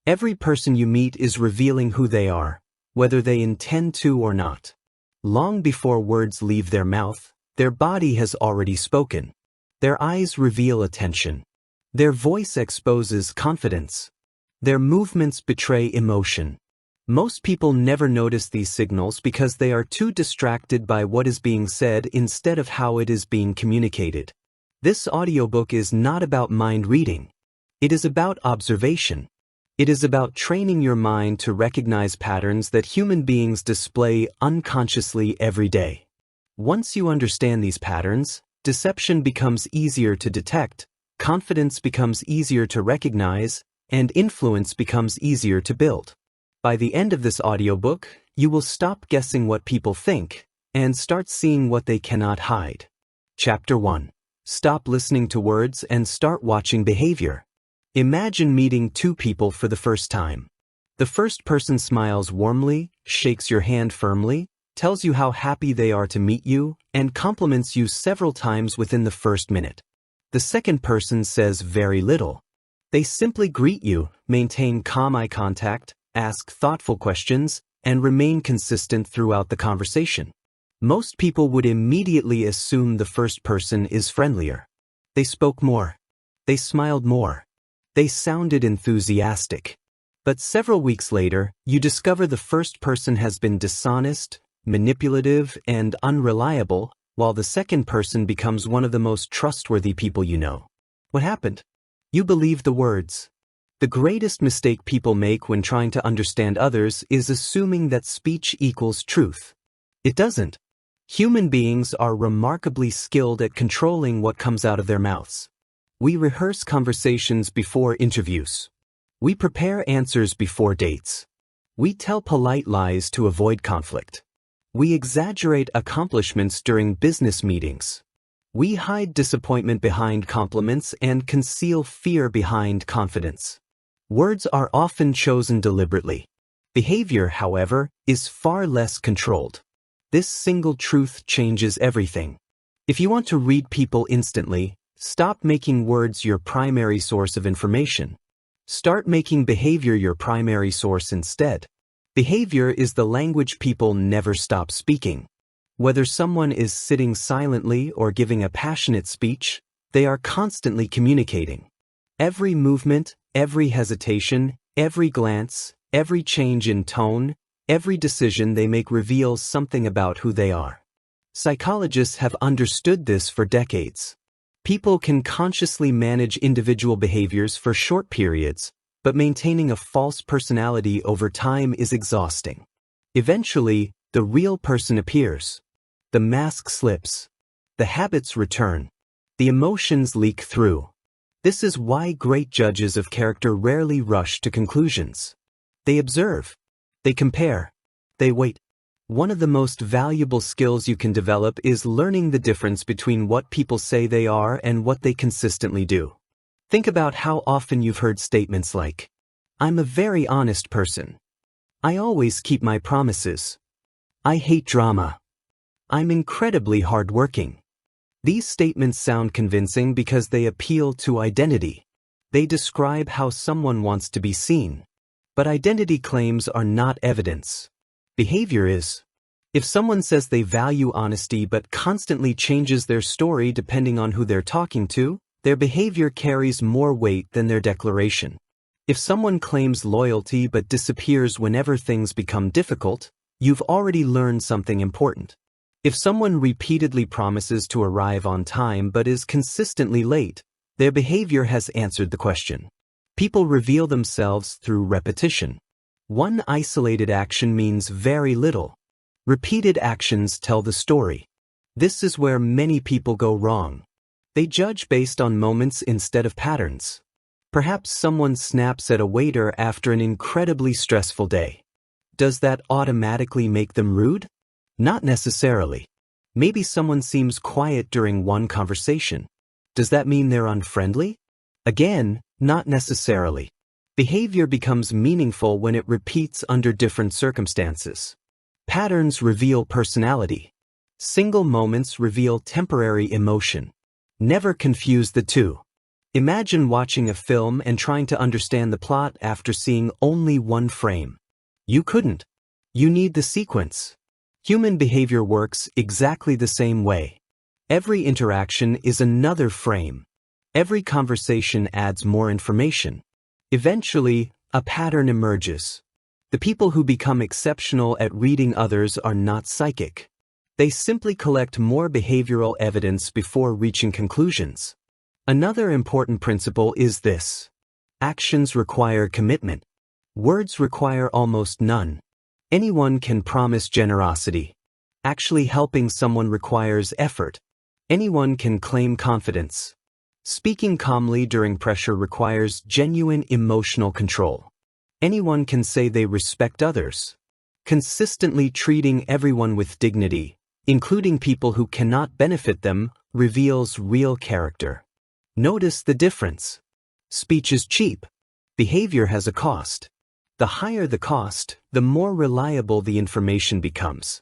Every person you meet is revealing who they are, whether they intend to or not. Long before words leave their mouth, their body has already spoken. Their eyes reveal attention. Their voice exposes confidence. Their movements betray emotion. Most people never notice these signals because they are too distracted by what is being said instead of how it is being communicated. This audiobook is not about mind reading. It is about observation. It is about training your mind to recognize patterns that human beings display unconsciously every day. Once you understand these patterns, deception becomes easier to detect, confidence becomes easier to recognize, and influence becomes easier to build. By the end of this audiobook, you will stop guessing what people think and start seeing what they cannot hide. Chapter 1. Stop listening to words and start watching behavior. Imagine meeting two people for the first time. The first person smiles warmly, shakes your hand firmly, tells you how happy they are to meet you, and compliments you several times within the first minute. The second person says very little. They simply greet you, maintain calm eye contact, ask thoughtful questions, and remain consistent throughout the conversation. Most people would immediately assume the first person is friendlier. They spoke more. They smiled more. They sounded enthusiastic. But several weeks later, you discover the first person has been dishonest, manipulative, and unreliable, while the second person becomes one of the most trustworthy people you know. What happened? You believed the words. The greatest mistake people make when trying to understand others is assuming that speech equals truth. It doesn't. Human beings are remarkably skilled at controlling what comes out of their mouths. We rehearse conversations before interviews. We prepare answers before dates. We tell polite lies to avoid conflict. We exaggerate accomplishments during business meetings. We hide disappointment behind compliments and conceal fear behind confidence. Words are often chosen deliberately. Behavior, however, is far less controlled. This single truth changes everything. If you want to read people instantly, stop making words your primary source of information. Start making behavior your primary source instead. Behavior is the language people never stop speaking. Whether someone is sitting silently or giving a passionate speech, they are constantly communicating. Every movement, every hesitation, every glance, every change in tone, every decision they make reveals something about who they are. Psychologists have understood this for decades. People can consciously manage individual behaviors for short periods, but maintaining a false personality over time is exhausting. Eventually, the real person appears. The mask slips. The habits return. The emotions leak through. This is why great judges of character rarely rush to conclusions. They observe. They compare. They wait. One of the most valuable skills you can develop is learning the difference between what people say they are and what they consistently do. Think about how often you've heard statements like, "I'm a very honest person. I always keep my promises. I hate drama. I'm incredibly hardworking." These statements sound convincing because they appeal to identity. They describe how someone wants to be seen. But identity claims are not evidence. Behavior is. If someone says they value honesty but constantly changes their story depending on who they're talking to, their behavior carries more weight than their declaration. If someone claims loyalty but disappears whenever things become difficult, you've already learned something important. If someone repeatedly promises to arrive on time but is consistently late, their behavior has answered the question. People reveal themselves through repetition. One isolated action means very little. Repeated actions tell the story. This is where many people go wrong. They judge based on moments instead of patterns. Perhaps someone snaps at a waiter after an incredibly stressful day. Does that automatically make them rude? Not necessarily. Maybe someone seems quiet during one conversation. Does that mean they're unfriendly? Again, not necessarily. Behavior becomes meaningful when it repeats under different circumstances. Patterns reveal personality. Single moments reveal temporary emotion. Never confuse the two. Imagine watching a film and trying to understand the plot after seeing only one frame. You couldn't. You need the sequence. Human behavior works exactly the same way. Every interaction is another frame. Every conversation adds more information. Eventually, a pattern emerges. The people who become exceptional at reading others are not psychic. They simply collect more behavioral evidence before reaching conclusions. Another important principle is this. Actions require commitment. Words require almost none. Anyone can promise generosity. Actually helping someone requires effort. Anyone can claim confidence. Speaking calmly during pressure requires genuine emotional control. Anyone can say they respect others. Consistently treating everyone with dignity, including people who cannot benefit them, reveals real character. Notice the difference. Speech is cheap. Behavior has a cost. The higher the cost, the more reliable the information becomes.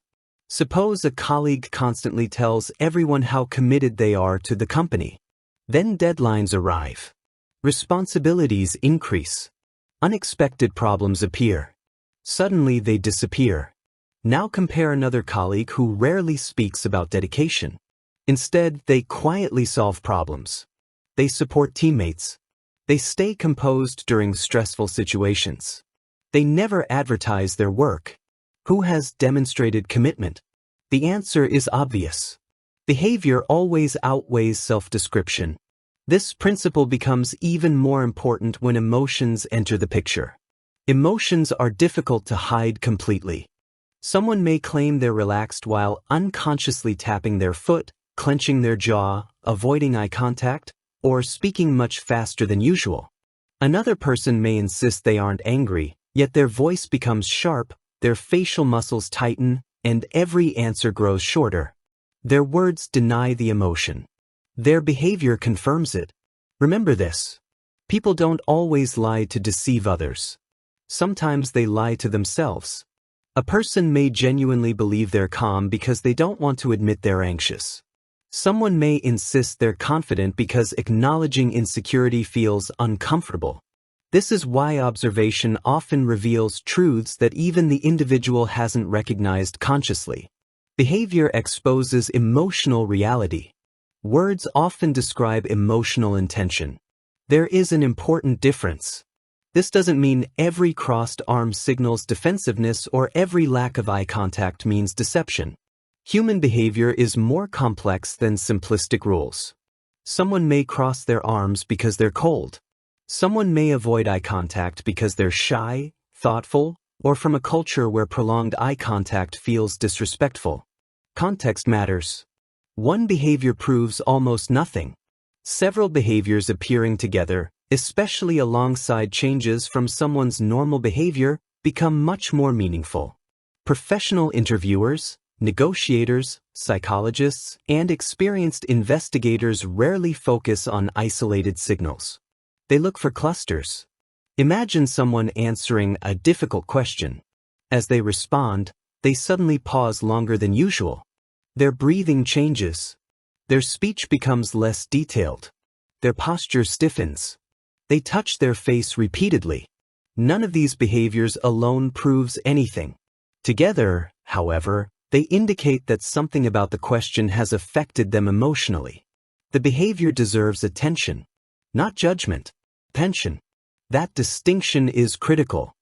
Suppose a colleague constantly tells everyone how committed they are to the company. Then deadlines arrive. Responsibilities increase. Unexpected problems appear. Suddenly they disappear. Now compare another colleague who rarely speaks about dedication. Instead, they quietly solve problems. They support teammates. They stay composed during stressful situations. They never advertise their work. Who has demonstrated commitment? The answer is obvious. Behavior always outweighs self-description. This principle becomes even more important when emotions enter the picture. Emotions are difficult to hide completely. Someone may claim they're relaxed while unconsciously tapping their foot, clenching their jaw, avoiding eye contact, or speaking much faster than usual. Another person may insist they aren't angry, yet their voice becomes sharp, their facial muscles tighten, and every answer grows shorter. Their words deny the emotion. Their behavior confirms it. Remember this. People don't always lie to deceive others. Sometimes they lie to themselves. A person may genuinely believe they're calm because they don't want to admit they're anxious. Someone may insist they're confident because acknowledging insecurity feels uncomfortable. This is why observation often reveals truths that even the individual hasn't recognized consciously. Behavior exposes emotional reality. Words often describe emotional intention. There is an important difference. This doesn't mean every crossed arm signals defensiveness or every lack of eye contact means deception. Human behavior is more complex than simplistic rules. Someone may cross their arms because they're cold. Someone may avoid eye contact because they're shy, thoughtful, or from a culture where prolonged eye contact feels disrespectful. Context matters. One behavior proves almost nothing. Several behaviors appearing together, especially alongside changes from someone's normal behavior, become much more meaningful. Professional interviewers, negotiators, psychologists, and experienced investigators rarely focus on isolated signals. They look for clusters. Imagine someone answering a difficult question. As they respond, they suddenly pause longer than usual. Their breathing changes. Their speech becomes less detailed. Their posture stiffens. They touch their face repeatedly. None of these behaviors alone proves anything. Together, however, they indicate that something about the question has affected them emotionally. The behavior deserves attention, not judgment. Attention. That distinction is critical.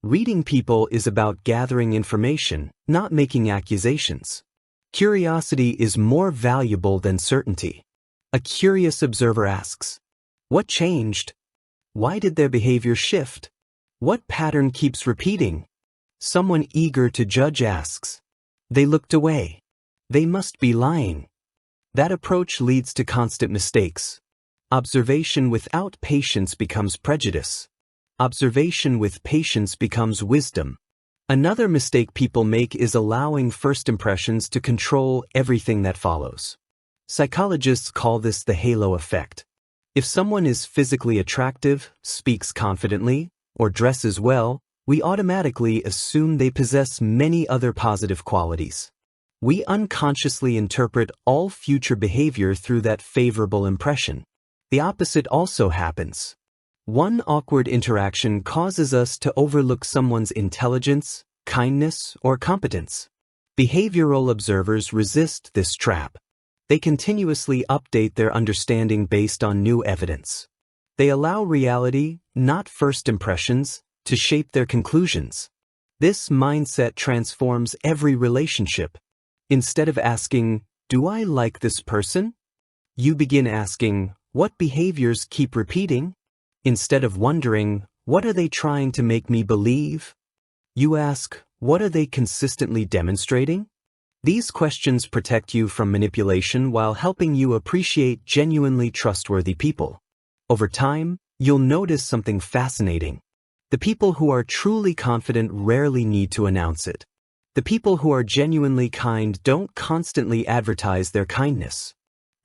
Reading people is about gathering information, not making accusations. Curiosity is more valuable than certainty. A curious observer asks, "What changed? Why did their behavior shift? What pattern keeps repeating?" Someone eager to judge asks, "They looked away. They must be lying." That approach leads to constant mistakes. Observation without patience becomes prejudice. Observation with patience becomes wisdom. Another mistake people make is allowing first impressions to control everything that follows. Psychologists call this the halo effect. If someone is physically attractive, speaks confidently, or dresses well, we automatically assume they possess many other positive qualities. We unconsciously interpret all future behavior through that favorable impression. The opposite also happens. One awkward interaction causes us to overlook someone's intelligence, kindness, or competence. Behavioral observers resist this trap. They continuously update their understanding based on new evidence. They allow reality, not first impressions, to shape their conclusions. This mindset transforms every relationship. Instead of asking, "Do I like this person?" you begin asking, "What behaviors keep repeating?" Instead of wondering, "What are they trying to make me believe?" you ask, "What are they consistently demonstrating?" These questions protect you from manipulation while helping you appreciate genuinely trustworthy people. Over time, you'll notice something fascinating. The people who are truly confident rarely need to announce it. The people who are genuinely kind don't constantly advertise their kindness.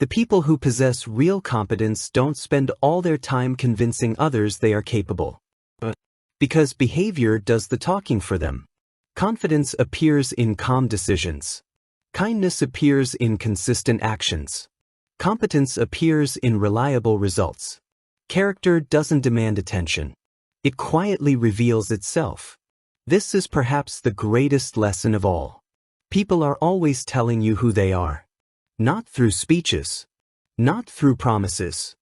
The people who possess real competence don't spend all their time convincing others they are capable. Because behavior does the talking for them. Confidence appears in calm decisions. Kindness appears in consistent actions. Competence appears in reliable results. Character doesn't demand attention. It quietly reveals itself. This is perhaps the greatest lesson of all. People are always telling you who they are. Not through speeches. Not through promises.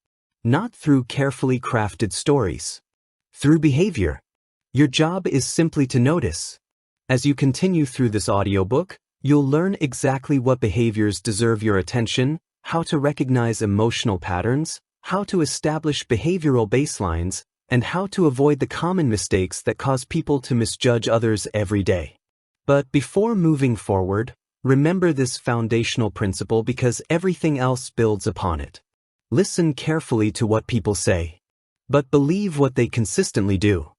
Not through carefully crafted stories. Through behavior. Your job is simply to notice. As you continue through this audiobook, you'll learn exactly what behaviors deserve your attention, how to recognize emotional patterns, how to establish behavioral baselines, and how to avoid the common mistakes that cause people to misjudge others every day. But before moving forward, remember this foundational principle because everything else builds upon it. Listen carefully to what people say, but believe what they consistently do.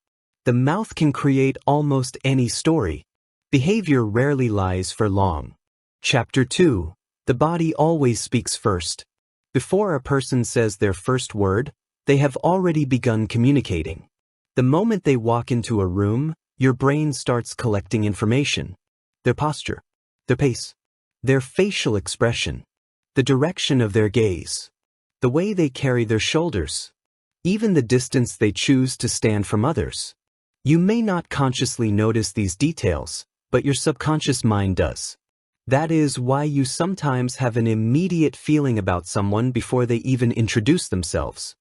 The mouth can create almost any story. Behavior rarely lies for long. Chapter 2. The body always speaks first. Before a person says their first word, they have already begun communicating. The moment they walk into a room, your brain starts collecting information. Their posture, their pace, their facial expression, the direction of their gaze, the way they carry their shoulders, even the distance they choose to stand from others. You may not consciously notice these details, but your subconscious mind does. That is why you sometimes have an immediate feeling about someone before they even introduce themselves.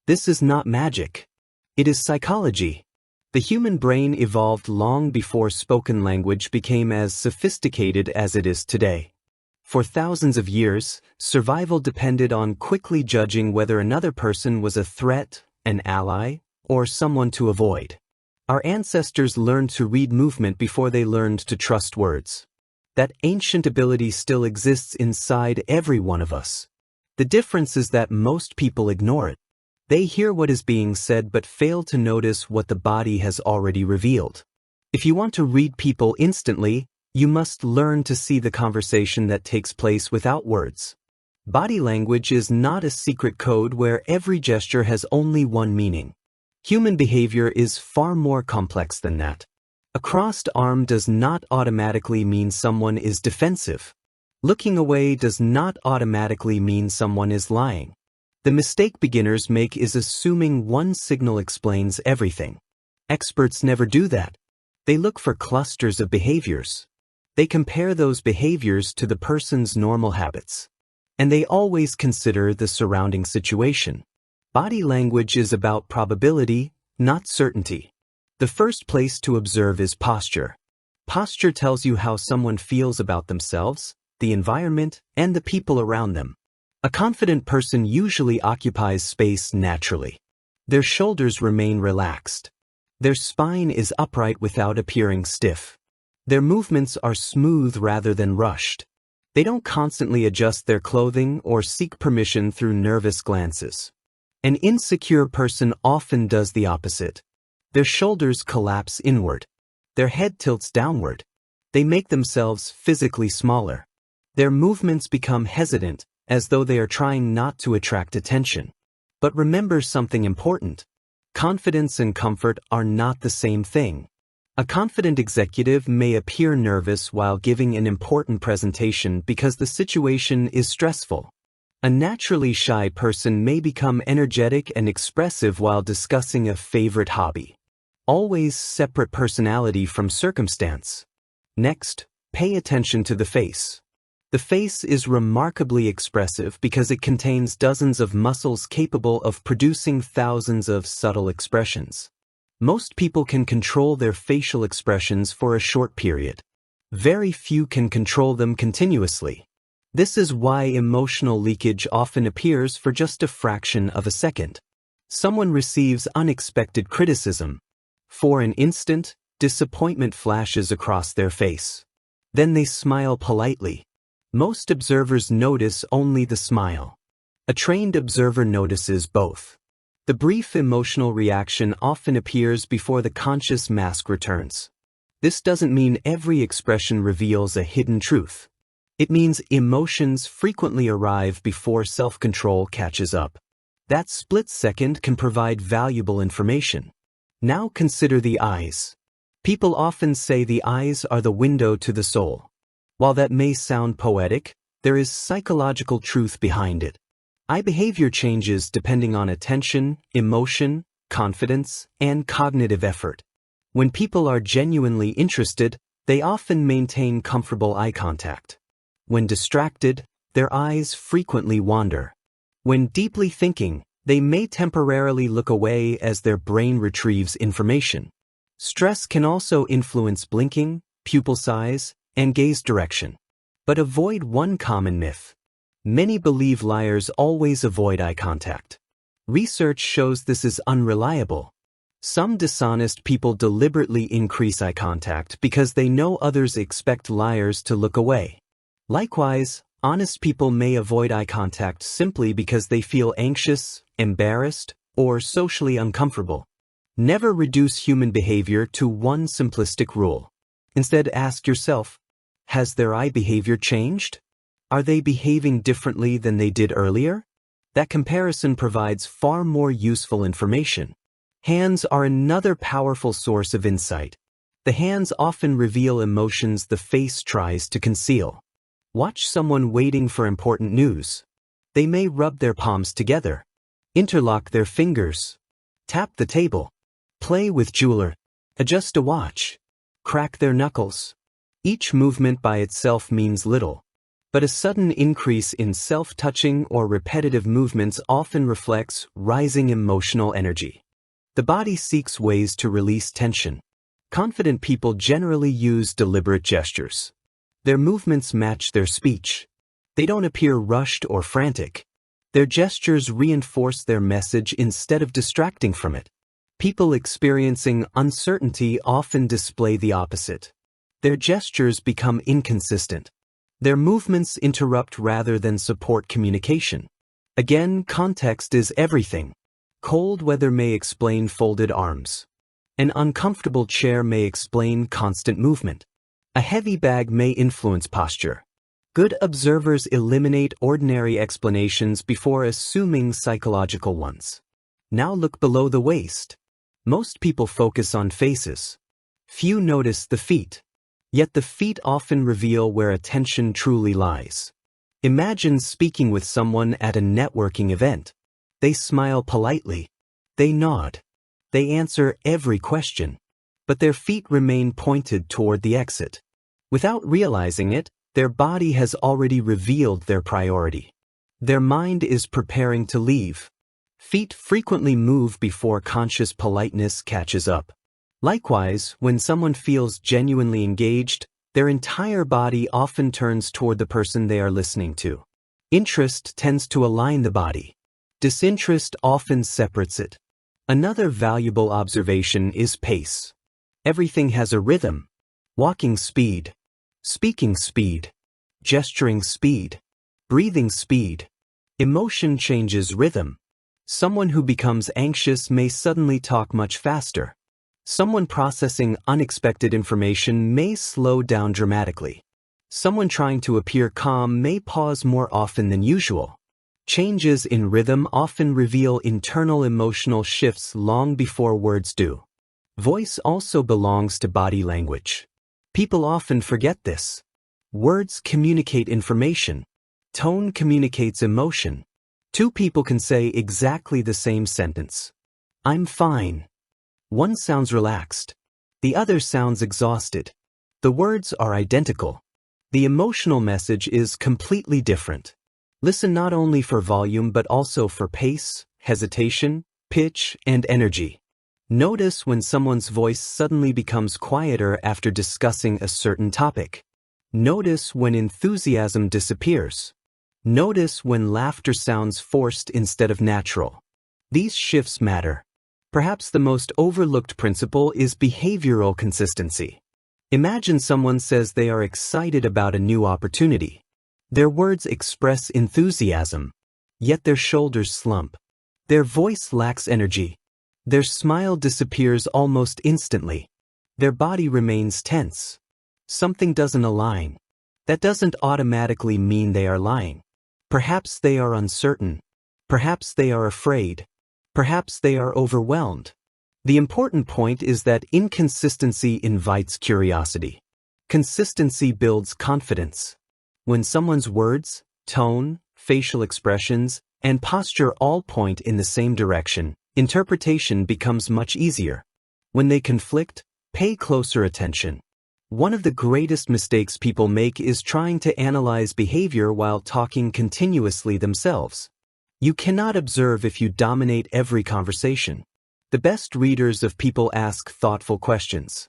This is not magic. It is psychology. The human brain evolved long before spoken language became as sophisticated as it is today. For thousands of years, survival depended on quickly judging whether another person was a threat, an ally, or someone to avoid. Our ancestors learned to read movement before they learned to trust words. That ancient ability still exists inside every one of us. The difference is that most people ignore it. They hear what is being said but fail to notice what the body has already revealed. If you want to read people instantly, you must learn to see the conversation that takes place without words. Body language is not a secret code where every gesture has only one meaning. Human behavior is far more complex than that. A crossed arm does not automatically mean someone is defensive. Looking away does not automatically mean someone is lying. The mistake beginners make is assuming one signal explains everything. Experts never do that. They look for clusters of behaviors. They compare those behaviors to the person's normal habits. And they always consider the surrounding situation. Body language is about probability, not certainty. The first place to observe is posture. Posture tells you how someone feels about themselves, the environment, and the people around them. A confident person usually occupies space naturally. Their shoulders remain relaxed. Their spine is upright without appearing stiff. Their movements are smooth rather than rushed. They don't constantly adjust their clothing or seek permission through nervous glances. An insecure person often does the opposite. Their shoulders collapse inward. Their head tilts downward. They make themselves physically smaller. Their movements become hesitant, as though they are trying not to attract attention. But remember something important. Confidence and comfort are not the same thing. A confident executive may appear nervous while giving an important presentation because the situation is stressful. A naturally shy person may become energetic and expressive while discussing a favorite hobby. Always separate personality from circumstance. Next, pay attention to the face. The face is remarkably expressive because it contains dozens of muscles capable of producing thousands of subtle expressions. Most people can control their facial expressions for a short period. Very few can control them continuously. This is why emotional leakage often appears for just a fraction of a second. Someone receives unexpected criticism. For an instant, disappointment flashes across their face. Then they smile politely. Most observers notice only the smile. A trained observer notices both. The brief emotional reaction often appears before the conscious mask returns. This doesn't mean every expression reveals a hidden truth. It means emotions frequently arrive before self-control catches up. That split second can provide valuable information. Now consider the eyes. People often say the eyes are the window to the soul. While that may sound poetic, there is psychological truth behind it. Eye behavior changes depending on attention, emotion, confidence, and cognitive effort. When people are genuinely interested, they often maintain comfortable eye contact. When distracted, their eyes frequently wander. When deeply thinking, they may temporarily look away as their brain retrieves information. Stress can also influence blinking, pupil size, and gaze direction. But avoid one common myth. Many believe liars always avoid eye contact. Research shows this is unreliable. Some dishonest people deliberately increase eye contact because they know others expect liars to look away. Likewise, honest people may avoid eye contact simply because they feel anxious, embarrassed, or socially uncomfortable. Never reduce human behavior to one simplistic rule. Instead, ask yourself, has their eye behavior changed? Are they behaving differently than they did earlier? That comparison provides far more useful information. Hands are another powerful source of insight. The hands often reveal emotions the face tries to conceal. Watch someone waiting for important news. They may rub their palms together, interlock their fingers, tap the table, play with jeweler, adjust a watch, crack their knuckles. Each movement by itself means little, but a sudden increase in self-touching or repetitive movements often reflects rising emotional energy. The body seeks ways to release tension. Confident people generally use deliberate gestures. Their movements match their speech. They don't appear rushed or frantic. Their gestures reinforce their message instead of distracting from it. People experiencing uncertainty often display the opposite. Their gestures become inconsistent. Their movements interrupt rather than support communication. Again, context is everything. Cold weather may explain folded arms. An uncomfortable chair may explain constant movement. A heavy bag may influence posture. Good observers eliminate ordinary explanations before assuming psychological ones. Now look below the waist. Most people focus on faces. Few notice the feet. Yet the feet often reveal where attention truly lies. Imagine speaking with someone at a networking event. They smile politely. They nod. They answer every question. But their feet remain pointed toward the exit. Without realizing it, their body has already revealed their priority. Their mind is preparing to leave. Feet frequently move before conscious politeness catches up. Likewise, when someone feels genuinely engaged, their entire body often turns toward the person they are listening to. Interest tends to align the body. Disinterest often separates it. Another valuable observation is pace. Everything has a rhythm. Walking speed, speaking speed, gesturing speed, breathing speed. Emotion changes rhythm. Someone who becomes anxious may suddenly talk much faster. Someone processing unexpected information may slow down dramatically. Someone trying to appear calm may pause more often than usual. Changes in rhythm often reveal internal emotional shifts long before words do. Voice also belongs to body language. People often forget this. Words communicate information. Tone communicates emotion. Two people can say exactly the same sentence. I'm fine. One sounds relaxed. The other sounds exhausted. The words are identical. The emotional message is completely different. Listen not only for volume but also for pace, hesitation, pitch, and energy. Notice when someone's voice suddenly becomes quieter after discussing a certain topic. Notice when enthusiasm disappears. Notice when laughter sounds forced instead of natural. These shifts matter. Perhaps the most overlooked principle is behavioral consistency. Imagine someone says they are excited about a new opportunity. Their words express enthusiasm, yet their shoulders slump. Their voice lacks energy. Their smile disappears almost instantly. Their body remains tense. Something doesn't align. That doesn't automatically mean they are lying. Perhaps they are uncertain. Perhaps they are afraid. Perhaps they are overwhelmed. The important point is that inconsistency invites curiosity. Consistency builds confidence. When someone's words, tone, facial expressions, and posture all point in the same direction, interpretation becomes much easier. When they conflict, pay closer attention. One of the greatest mistakes people make is trying to analyze behavior while talking continuously themselves. You cannot observe if you dominate every conversation. The best readers of people ask thoughtful questions.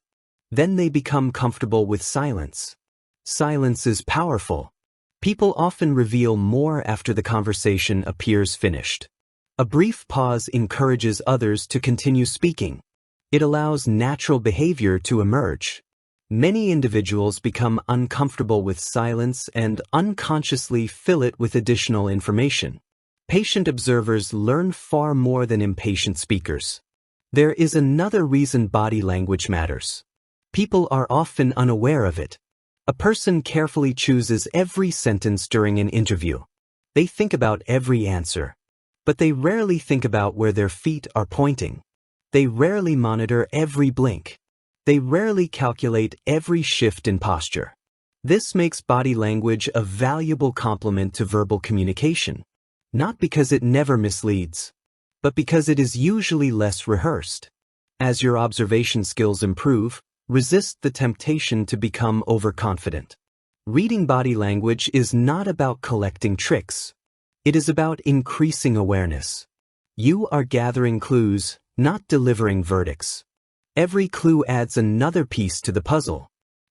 Then they become comfortable with silence. Silence is powerful. People often reveal more after the conversation appears finished. A brief pause encourages others to continue speaking. It allows natural behavior to emerge. Many individuals become uncomfortable with silence and unconsciously fill it with additional information. Patient observers learn far more than impatient speakers. There is another reason body language matters. People are often unaware of it. A person carefully chooses every sentence during an interview. They think about every answer. But they rarely think about where their feet are pointing. They rarely monitor every blink. They rarely calculate every shift in posture. This makes body language a valuable complement to verbal communication. Not because it never misleads, but because it is usually less rehearsed. As your observation skills improve, resist the temptation to become overconfident. Reading body language is not about collecting tricks. It is about increasing awareness. You are gathering clues, not delivering verdicts. Every clue adds another piece to the puzzle.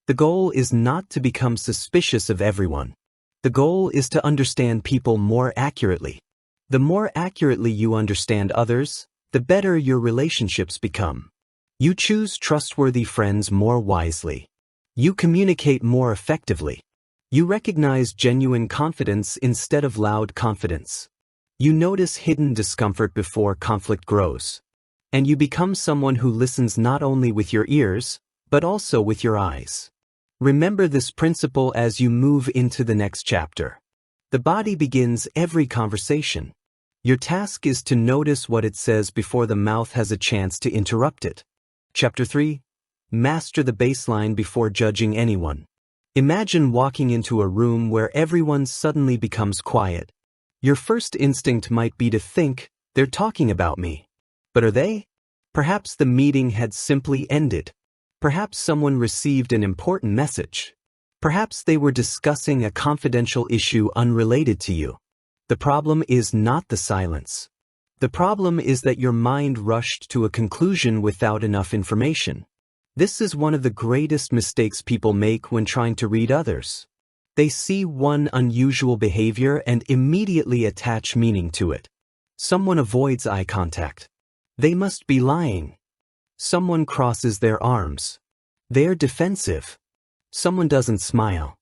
The goal is not to become suspicious of everyone. The goal is to understand people more accurately. The more accurately you understand others, the better your relationships become. You choose trustworthy friends more wisely. You communicate more effectively. You recognize genuine confidence instead of loud confidence. You notice hidden discomfort before conflict grows. And you become someone who listens not only with your ears, but also with your eyes. Remember this principle as you move into the next chapter. The body begins every conversation. Your task is to notice what it says before the mouth has a chance to interrupt it. Chapter 3. Master the baseline before judging anyone. Imagine walking into a room where everyone suddenly becomes quiet. Your first instinct might be to think, they're talking about me. But are they? Perhaps the meeting had simply ended. Perhaps someone received an important message. Perhaps they were discussing a confidential issue unrelated to you. The problem is not the silence. The problem is that your mind rushed to a conclusion without enough information. This is one of the greatest mistakes people make when trying to read others. They see one unusual behavior and immediately attach meaning to it. Someone avoids eye contact. They must be lying. Someone crosses their arms. They're defensive. Someone doesn't smile.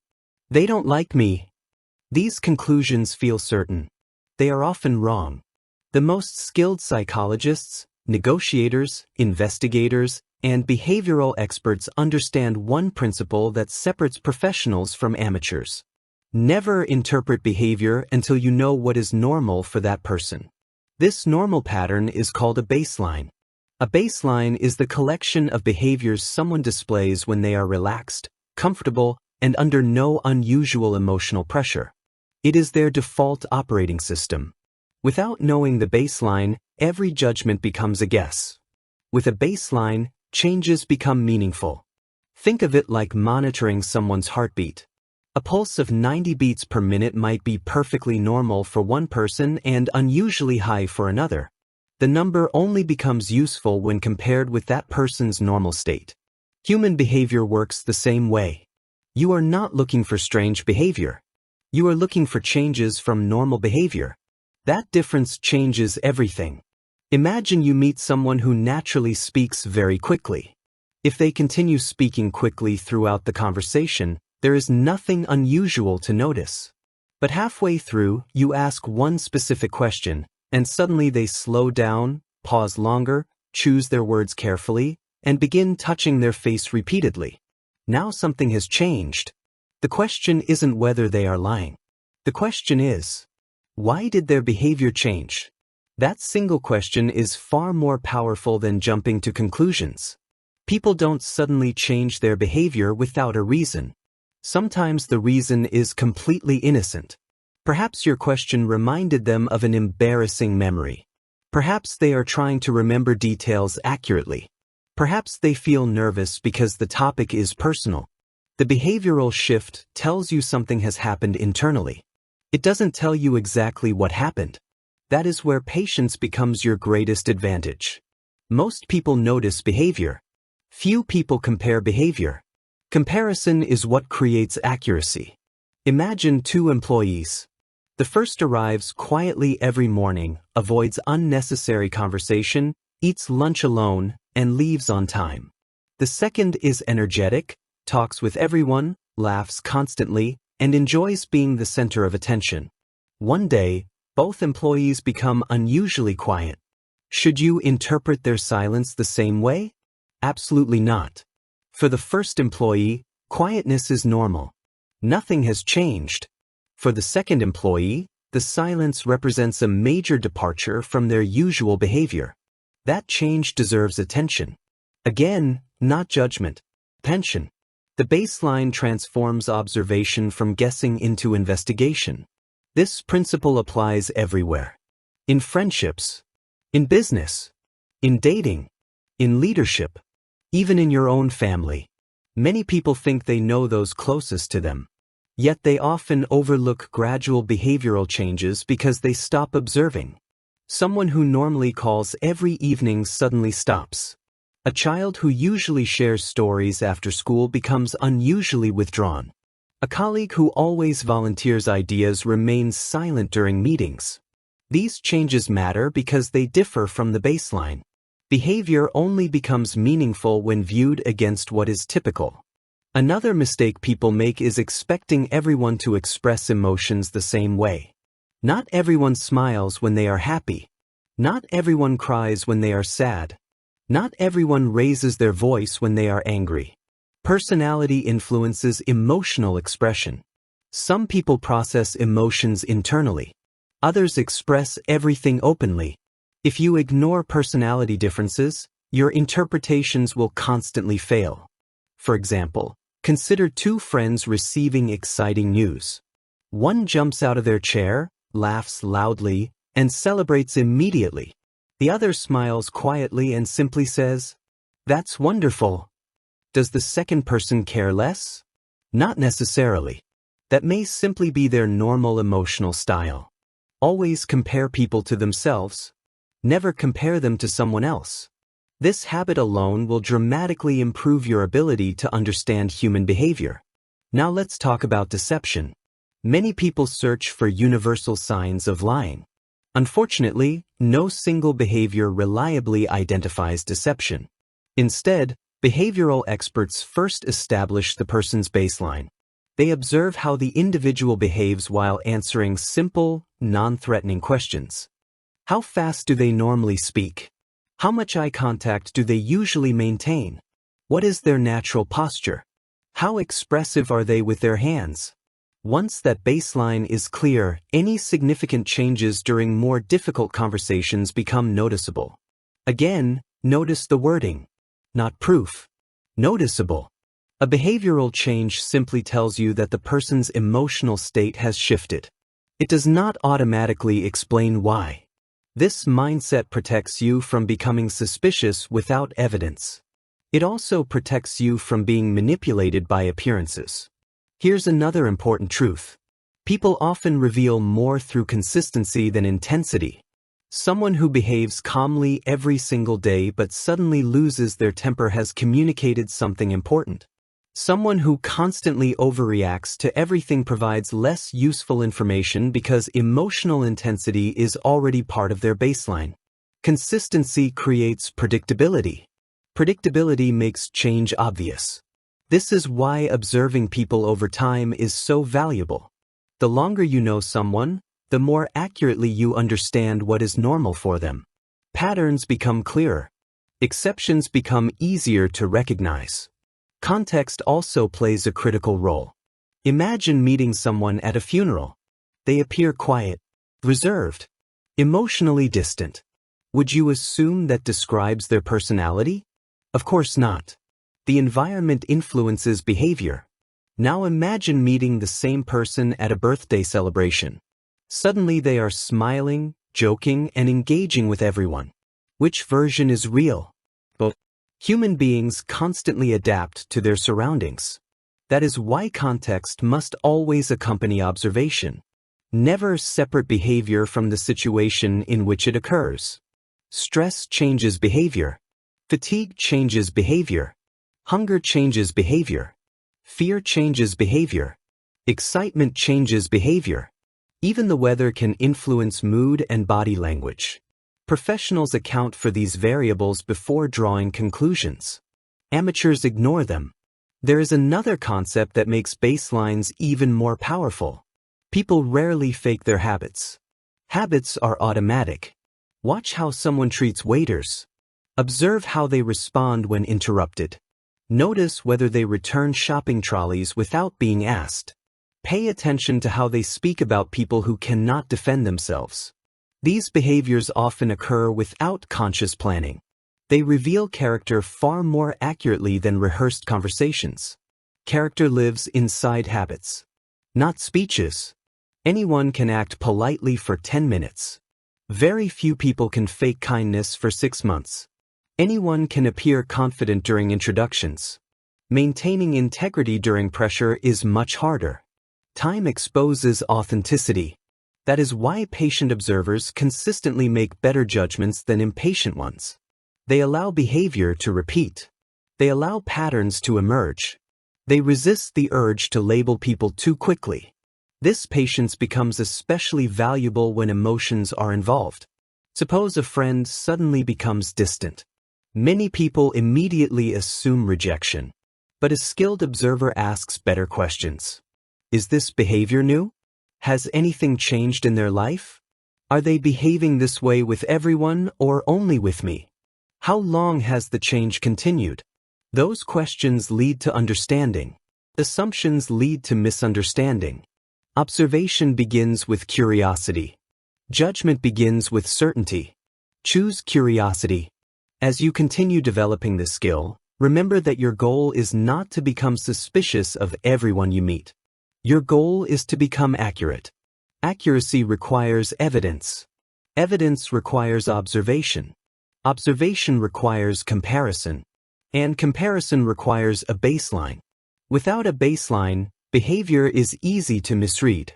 They don't like me. These conclusions feel certain. They are often wrong. The most skilled psychologists, negotiators, investigators, and behavioral experts understand one principle that separates professionals from amateurs. Never interpret behavior until you know what is normal for that person. This normal pattern is called a baseline. A baseline is the collection of behaviors someone displays when they are relaxed, comfortable, and under no unusual emotional pressure. It is their default operating system. Without knowing the baseline, every judgment becomes a guess. With a baseline, changes become meaningful. Think of it like monitoring someone's heartbeat. A pulse of 90 beats per minute might be perfectly normal for one person and unusually high for another. The number only becomes useful when compared with that person's normal state. Human behavior works the same way. You are not looking for strange behavior. You are looking for changes from normal behavior. That difference changes everything. Imagine you meet someone who naturally speaks very quickly. If they continue speaking quickly throughout the conversation, there is nothing unusual to notice. But halfway through, you ask one specific question, and suddenly they slow down, pause longer, choose their words carefully, and begin touching their face repeatedly. Now something has changed. The question isn't whether they are lying. The question is, why did their behavior change? That single question is far more powerful than jumping to conclusions. People don't suddenly change their behavior without a reason. Sometimes the reason is completely innocent. Perhaps your question reminded them of an embarrassing memory. Perhaps they are trying to remember details accurately. Perhaps they feel nervous because the topic is personal. The behavioral shift tells you something has happened internally. It doesn't tell you exactly what happened. That is where patience becomes your greatest advantage. Most people notice behavior. Few people compare behavior. Comparison is what creates accuracy. Imagine two employees. The first arrives quietly every morning, avoids unnecessary conversation, eats lunch alone, and leaves on time. The second is energetic, talks with everyone, laughs constantly, and enjoys being the center of attention. One day, both employees become unusually quiet. Should you interpret their silence the same way? Absolutely not. For the first employee, quietness is normal. Nothing has changed. For the second employee, the silence represents a major departure from their usual behavior. That change deserves attention. Again, not judgment. Attention. The baseline transforms observation from guessing into investigation. This principle applies everywhere. In friendships, in business, in dating, in leadership, even in your own family. Many people think they know those closest to them. Yet they often overlook gradual behavioral changes because they stop observing. Someone who normally calls every evening suddenly stops. A child who usually shares stories after school becomes unusually withdrawn. A colleague who always volunteers ideas remains silent during meetings. These changes matter because they differ from the baseline. Behavior only becomes meaningful when viewed against what is typical. Another mistake people make is expecting everyone to express emotions the same way. Not everyone smiles when they are happy. Not everyone cries when they are sad. Not everyone raises their voice when they are angry. Personality influences emotional expression. Some people process emotions internally. Others express everything openly. If you ignore personality differences, your interpretations will constantly fail. For example, consider two friends receiving exciting news. One jumps out of their chair, laughs loudly, and celebrates immediately. The other smiles quietly and simply says, "That's wonderful." Does the second person care less? Not necessarily. That may simply be their normal emotional style. Always compare people to themselves. Never compare them to someone else. This habit alone will dramatically improve your ability to understand human behavior. Now let's talk about deception. Many people search for universal signs of lying. Unfortunately, no single behavior reliably identifies deception. Instead, behavioral experts first establish the person's baseline. They observe how the individual behaves while answering simple, non-threatening questions. How fast do they normally speak? How much eye contact do they usually maintain? What is their natural posture? How expressive are they with their hands? Once that baseline is clear, any significant changes during more difficult conversations become noticeable. Again, notice the wording. Not proof. Noticeable. A behavioral change simply tells you that the person's emotional state has shifted. It does not automatically explain why. This mindset protects you from becoming suspicious without evidence. It also protects you from being manipulated by appearances. Here's another important truth. People often reveal more through consistency than intensity. Someone who behaves calmly every single day but suddenly loses their temper has communicated something important. Someone who constantly overreacts to everything provides less useful information because emotional intensity is already part of their baseline. Consistency creates predictability. Predictability makes change obvious. This is why observing people over time is so valuable. The longer you know someone, the more accurately you understand what is normal for them. Patterns become clearer. Exceptions become easier to recognize. Context also plays a critical role. Imagine meeting someone at a funeral. They appear quiet, reserved, emotionally distant. Would you assume that describes their personality? Of course not. The environment influences behavior. Now imagine meeting the same person at a birthday celebration. Suddenly they are smiling, joking, and engaging with everyone. Which version is real? Both. Human beings constantly adapt to their surroundings. That is why context must always accompany observation. Never separate behavior from the situation in which it occurs. Stress changes behavior. Fatigue changes behavior. Hunger changes behavior. Fear changes behavior. Excitement changes behavior. Even the weather can influence mood and body language. Professionals account for these variables before drawing conclusions. Amateurs ignore them. There is another concept that makes baselines even more powerful. People rarely fake their habits. Habits are automatic. Watch how someone treats waiters. Observe how they respond when interrupted. Notice whether they return shopping trolleys without being asked. Pay attention to how they speak about people who cannot defend themselves. These behaviors often occur without conscious planning. They reveal character far more accurately than rehearsed conversations. Character lives inside habits, not speeches. Anyone can act politely for 10 minutes. Very few people can fake kindness for 6 months. Anyone can appear confident during introductions. Maintaining integrity during pressure is much harder. Time exposes authenticity. That is why patient observers consistently make better judgments than impatient ones. They allow behavior to repeat. They allow patterns to emerge. They resist the urge to label people too quickly. This patience becomes especially valuable when emotions are involved. Suppose a friend suddenly becomes distant. Many people immediately assume rejection. But a skilled observer asks better questions. Is this behavior new? Has anything changed in their life? Are they behaving this way with everyone or only with me? How long has the change continued? Those questions lead to understanding. Assumptions lead to misunderstanding. Observation begins with curiosity. Judgment begins with certainty. Choose curiosity. As you continue developing this skill, remember that your goal is not to become suspicious of everyone you meet. Your goal is to become accurate. Accuracy requires evidence. Evidence requires observation. Observation requires comparison. And comparison requires a baseline. Without a baseline, behavior is easy to misread.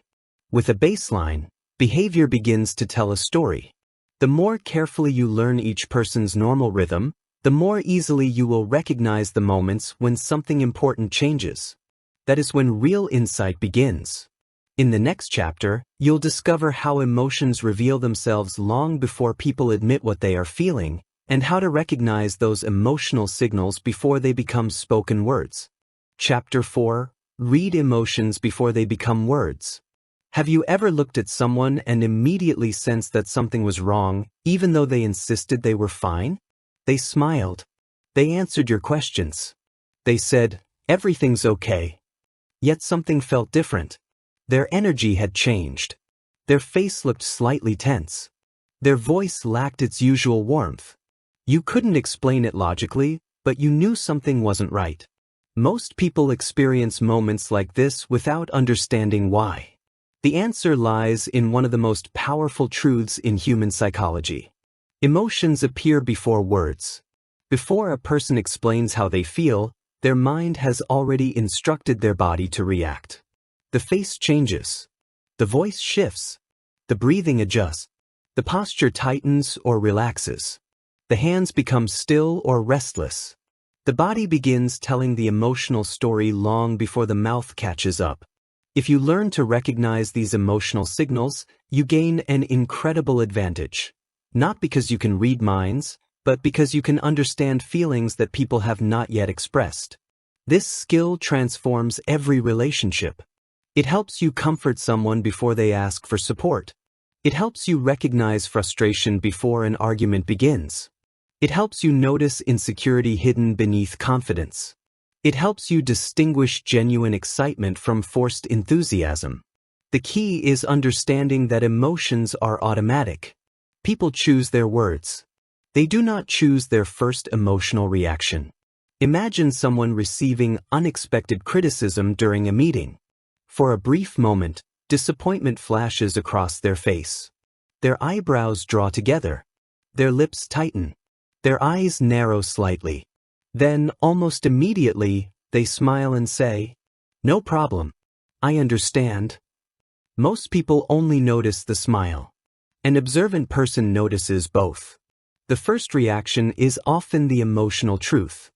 With a baseline, behavior begins to tell a story. The more carefully you learn each person's normal rhythm, the more easily you will recognize the moments when something important changes. That is when real insight begins. In the next chapter, you'll discover how emotions reveal themselves long before people admit what they are feeling, and how to recognize those emotional signals before they become spoken words. Chapter 4. Read emotions before they become words. Have you ever looked at someone and immediately sensed that something was wrong, even though they insisted they were fine? They smiled. They answered your questions. They said, "Everything's okay." Yet something felt different. Their energy had changed. Their face looked slightly tense. Their voice lacked its usual warmth. You couldn't explain it logically, but you knew something wasn't right. Most people experience moments like this without understanding why. The answer lies in one of the most powerful truths in human psychology. Emotions appear before words. Before a person explains how they feel, their mind has already instructed their body to react. The face changes. The voice shifts. The breathing adjusts. The posture tightens or relaxes. The hands become still or restless. The body begins telling the emotional story long before the mouth catches up. If you learn to recognize these emotional signals, you gain an incredible advantage. Not because you can read minds, but because you can understand feelings that people have not yet expressed. This skill transforms every relationship. It helps you comfort someone before they ask for support. It helps you recognize frustration before an argument begins. It helps you notice insecurity hidden beneath confidence. It helps you distinguish genuine excitement from forced enthusiasm. The key is understanding that emotions are automatic. People choose their words. They do not choose their first emotional reaction. Imagine someone receiving unexpected criticism during a meeting. For a brief moment, disappointment flashes across their face. Their eyebrows draw together. Their lips tighten. Their eyes narrow slightly. Then, almost immediately, they smile and say, "No problem. I understand." Most people only notice the smile. An observant person notices both. The first reaction is often the emotional truth.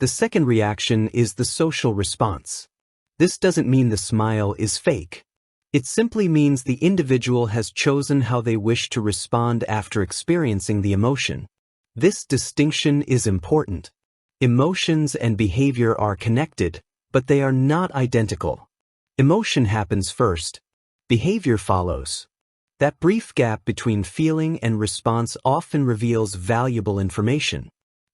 The second reaction is the social response. This doesn't mean the smile is fake. It simply means the individual has chosen how they wish to respond after experiencing the emotion. This distinction is important. Emotions and behavior are connected, but they are not identical. Emotion happens first. Behavior follows. That brief gap between feeling and response often reveals valuable information.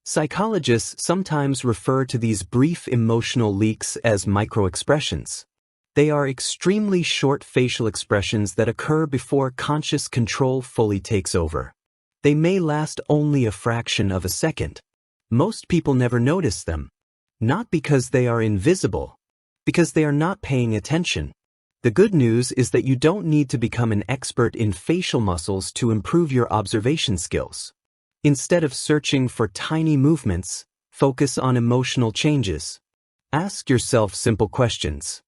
Psychologists sometimes refer to these brief emotional leaks as microexpressions. They are extremely short facial expressions that occur before conscious control fully takes over. They may last only a fraction of a second. Most people never notice them. Not because they are invisible, because they are not paying attention. The good news is that you don't need to become an expert in facial muscles to improve your observation skills. Instead of searching for tiny movements, focus on emotional changes. Ask yourself simple questions.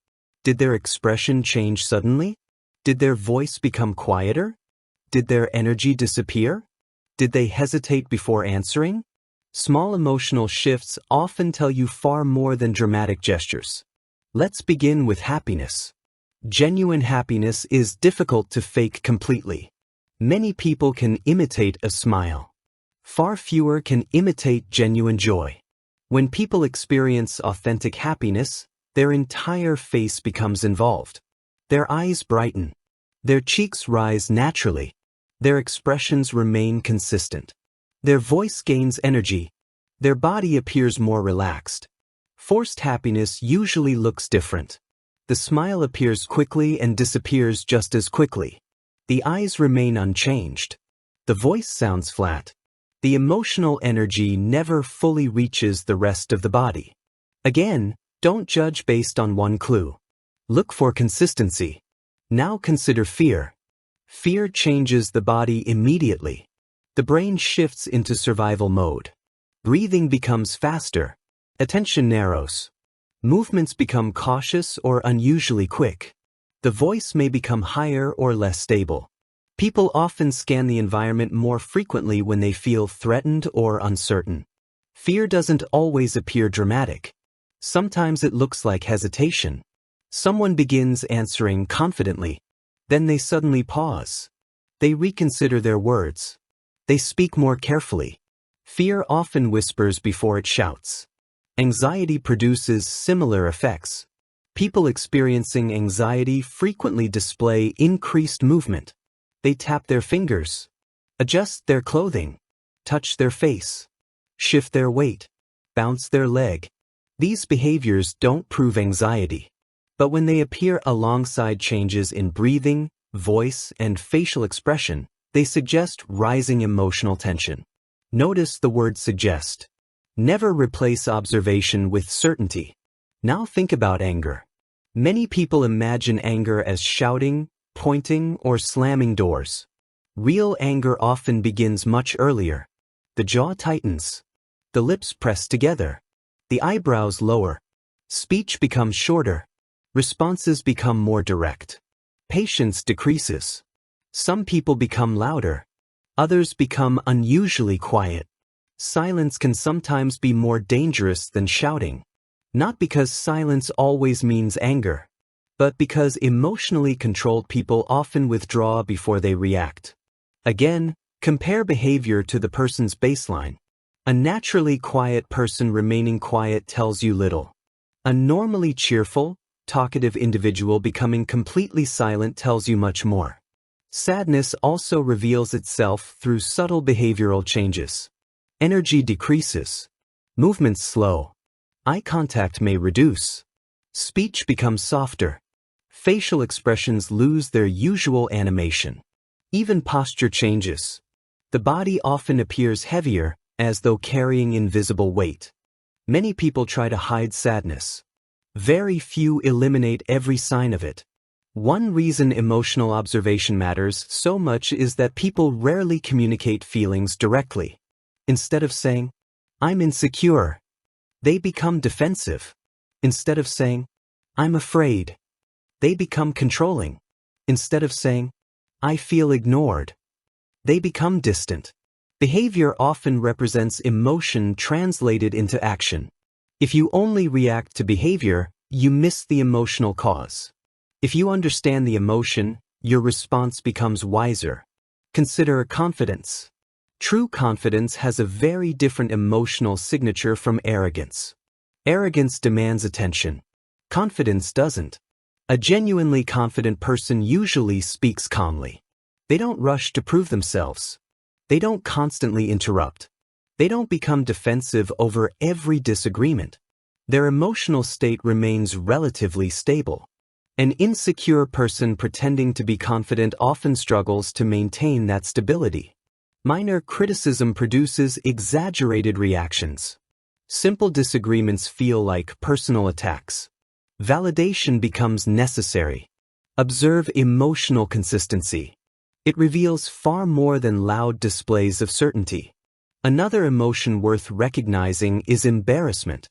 Did their expression change suddenly? Did their voice become quieter? Did their energy disappear? Did they hesitate before answering? Small emotional shifts often tell you far more than dramatic gestures. Let's begin with happiness. Genuine happiness is difficult to fake completely. Many people can imitate a smile. Far fewer can imitate genuine joy. When people experience authentic happiness, their entire face becomes involved. Their eyes brighten. Their cheeks rise naturally. Their expressions remain consistent. Their voice gains energy. Their body appears more relaxed. Forced happiness usually looks different. The smile appears quickly and disappears just as quickly. The eyes remain unchanged. The voice sounds flat. The emotional energy never fully reaches the rest of the body. Again, don't judge based on one clue. Look for consistency. Now consider fear. Fear changes the body immediately. The brain shifts into survival mode. Breathing becomes faster. Attention narrows. Movements become cautious or unusually quick. The voice may become higher or less stable. People often scan the environment more frequently when they feel threatened or uncertain. Fear doesn't always appear dramatic. Sometimes it looks like hesitation. Someone begins answering confidently. Then they suddenly pause. They reconsider their words. They speak more carefully. Fear often whispers before it shouts. Anxiety produces similar effects. People experiencing anxiety frequently display increased movement. They tap their fingers, adjust their clothing, touch their face, shift their weight, bounce their leg. These behaviors don't prove anxiety, but when they appear alongside changes in breathing, voice, and facial expression, they suggest rising emotional tension. Notice the word suggest. Never replace observation with certainty. Now think about anger. Many people imagine anger as shouting, pointing or slamming doors. Real anger often begins much earlier. The jaw tightens. The lips press together. The eyebrows lower. Speech becomes shorter. Responses become more direct. Patience decreases. Some people become louder. Others become unusually quiet. Silence can sometimes be more dangerous than shouting. Not because silence always means anger, but because emotionally controlled people often withdraw before they react. Again, compare behavior to the person's baseline. A naturally quiet person remaining quiet tells you little. A normally cheerful, talkative individual becoming completely silent tells you much more. Sadness also reveals itself through subtle behavioral changes. Energy decreases. Movements slow. Eye contact may reduce. Speech becomes softer. Facial expressions lose their usual animation. Even posture changes. The body often appears heavier, as though carrying invisible weight. Many people try to hide sadness. Very few eliminate every sign of it. One reason emotional observation matters so much is that people rarely communicate feelings directly. Instead of saying, "I'm insecure," they become defensive. Instead of saying, "I'm afraid," they become controlling. Instead of saying, "I feel ignored," they become distant. Behavior often represents emotion translated into action. If you only react to behavior, you miss the emotional cause. If you understand the emotion, your response becomes wiser. Consider confidence. True confidence has a very different emotional signature from arrogance. Arrogance demands attention. Confidence doesn't. A genuinely confident person usually speaks calmly. They don't rush to prove themselves. They don't constantly interrupt. They don't become defensive over every disagreement. Their emotional state remains relatively stable. An insecure person pretending to be confident often struggles to maintain that stability. Minor criticism produces exaggerated reactions. Simple disagreements feel like personal attacks. Validation becomes necessary. Observe emotional consistency. It reveals far more than loud displays of certainty. Another emotion worth recognizing is embarrassment.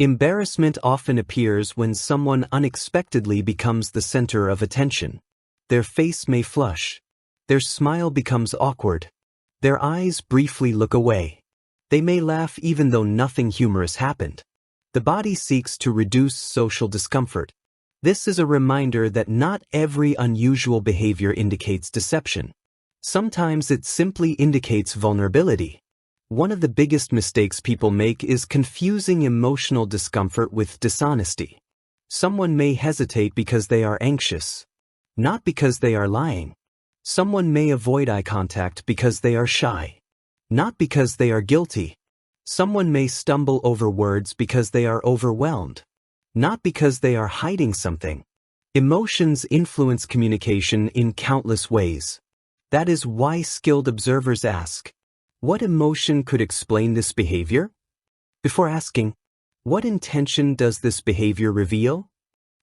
Embarrassment often appears when someone unexpectedly becomes the center of attention. Their face may flush. Their smile becomes awkward. Their eyes briefly look away. They may laugh even though nothing humorous happened. The body seeks to reduce social discomfort. This is a reminder that not every unusual behavior indicates deception. Sometimes it simply indicates vulnerability. One of the biggest mistakes people make is confusing emotional discomfort with dishonesty. Someone may hesitate because they are anxious, not because they are lying. Someone may avoid eye contact because they are shy, not because they are guilty. Someone may stumble over words because they are overwhelmed, not because they are hiding something. Emotions influence communication in countless ways. That is why skilled observers ask, what emotion could explain this behavior? Before asking, what intention does this behavior reveal?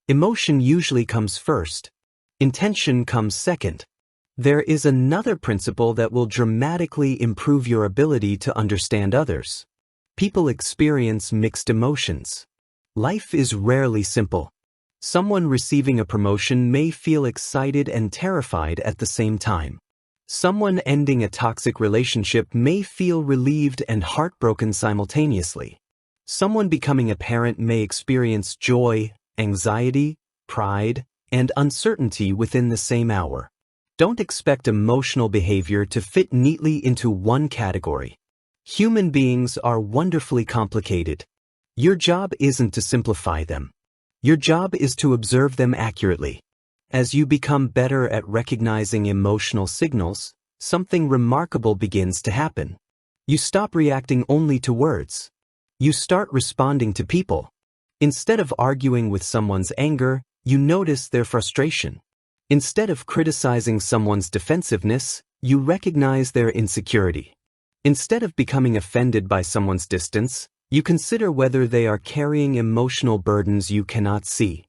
Emotion usually comes first. Intention comes second. There is another principle that will dramatically improve your ability to understand others. People experience mixed emotions. Life is rarely simple. Someone receiving a promotion may feel excited and terrified at the same time. Someone ending a toxic relationship may feel relieved and heartbroken simultaneously. Someone becoming a parent may experience joy, anxiety, pride, and uncertainty within the same hour. Don't expect emotional behavior to fit neatly into one category. Human beings are wonderfully complicated. Your job isn't to simplify them. Your job is to observe them accurately. As you become better at recognizing emotional signals, something remarkable begins to happen. You stop reacting only to words. You start responding to people. Instead of arguing with someone's anger, you notice their frustration. Instead of criticizing someone's defensiveness, you recognize their insecurity. Instead of becoming offended by someone's distance, you consider whether they are carrying emotional burdens you cannot see.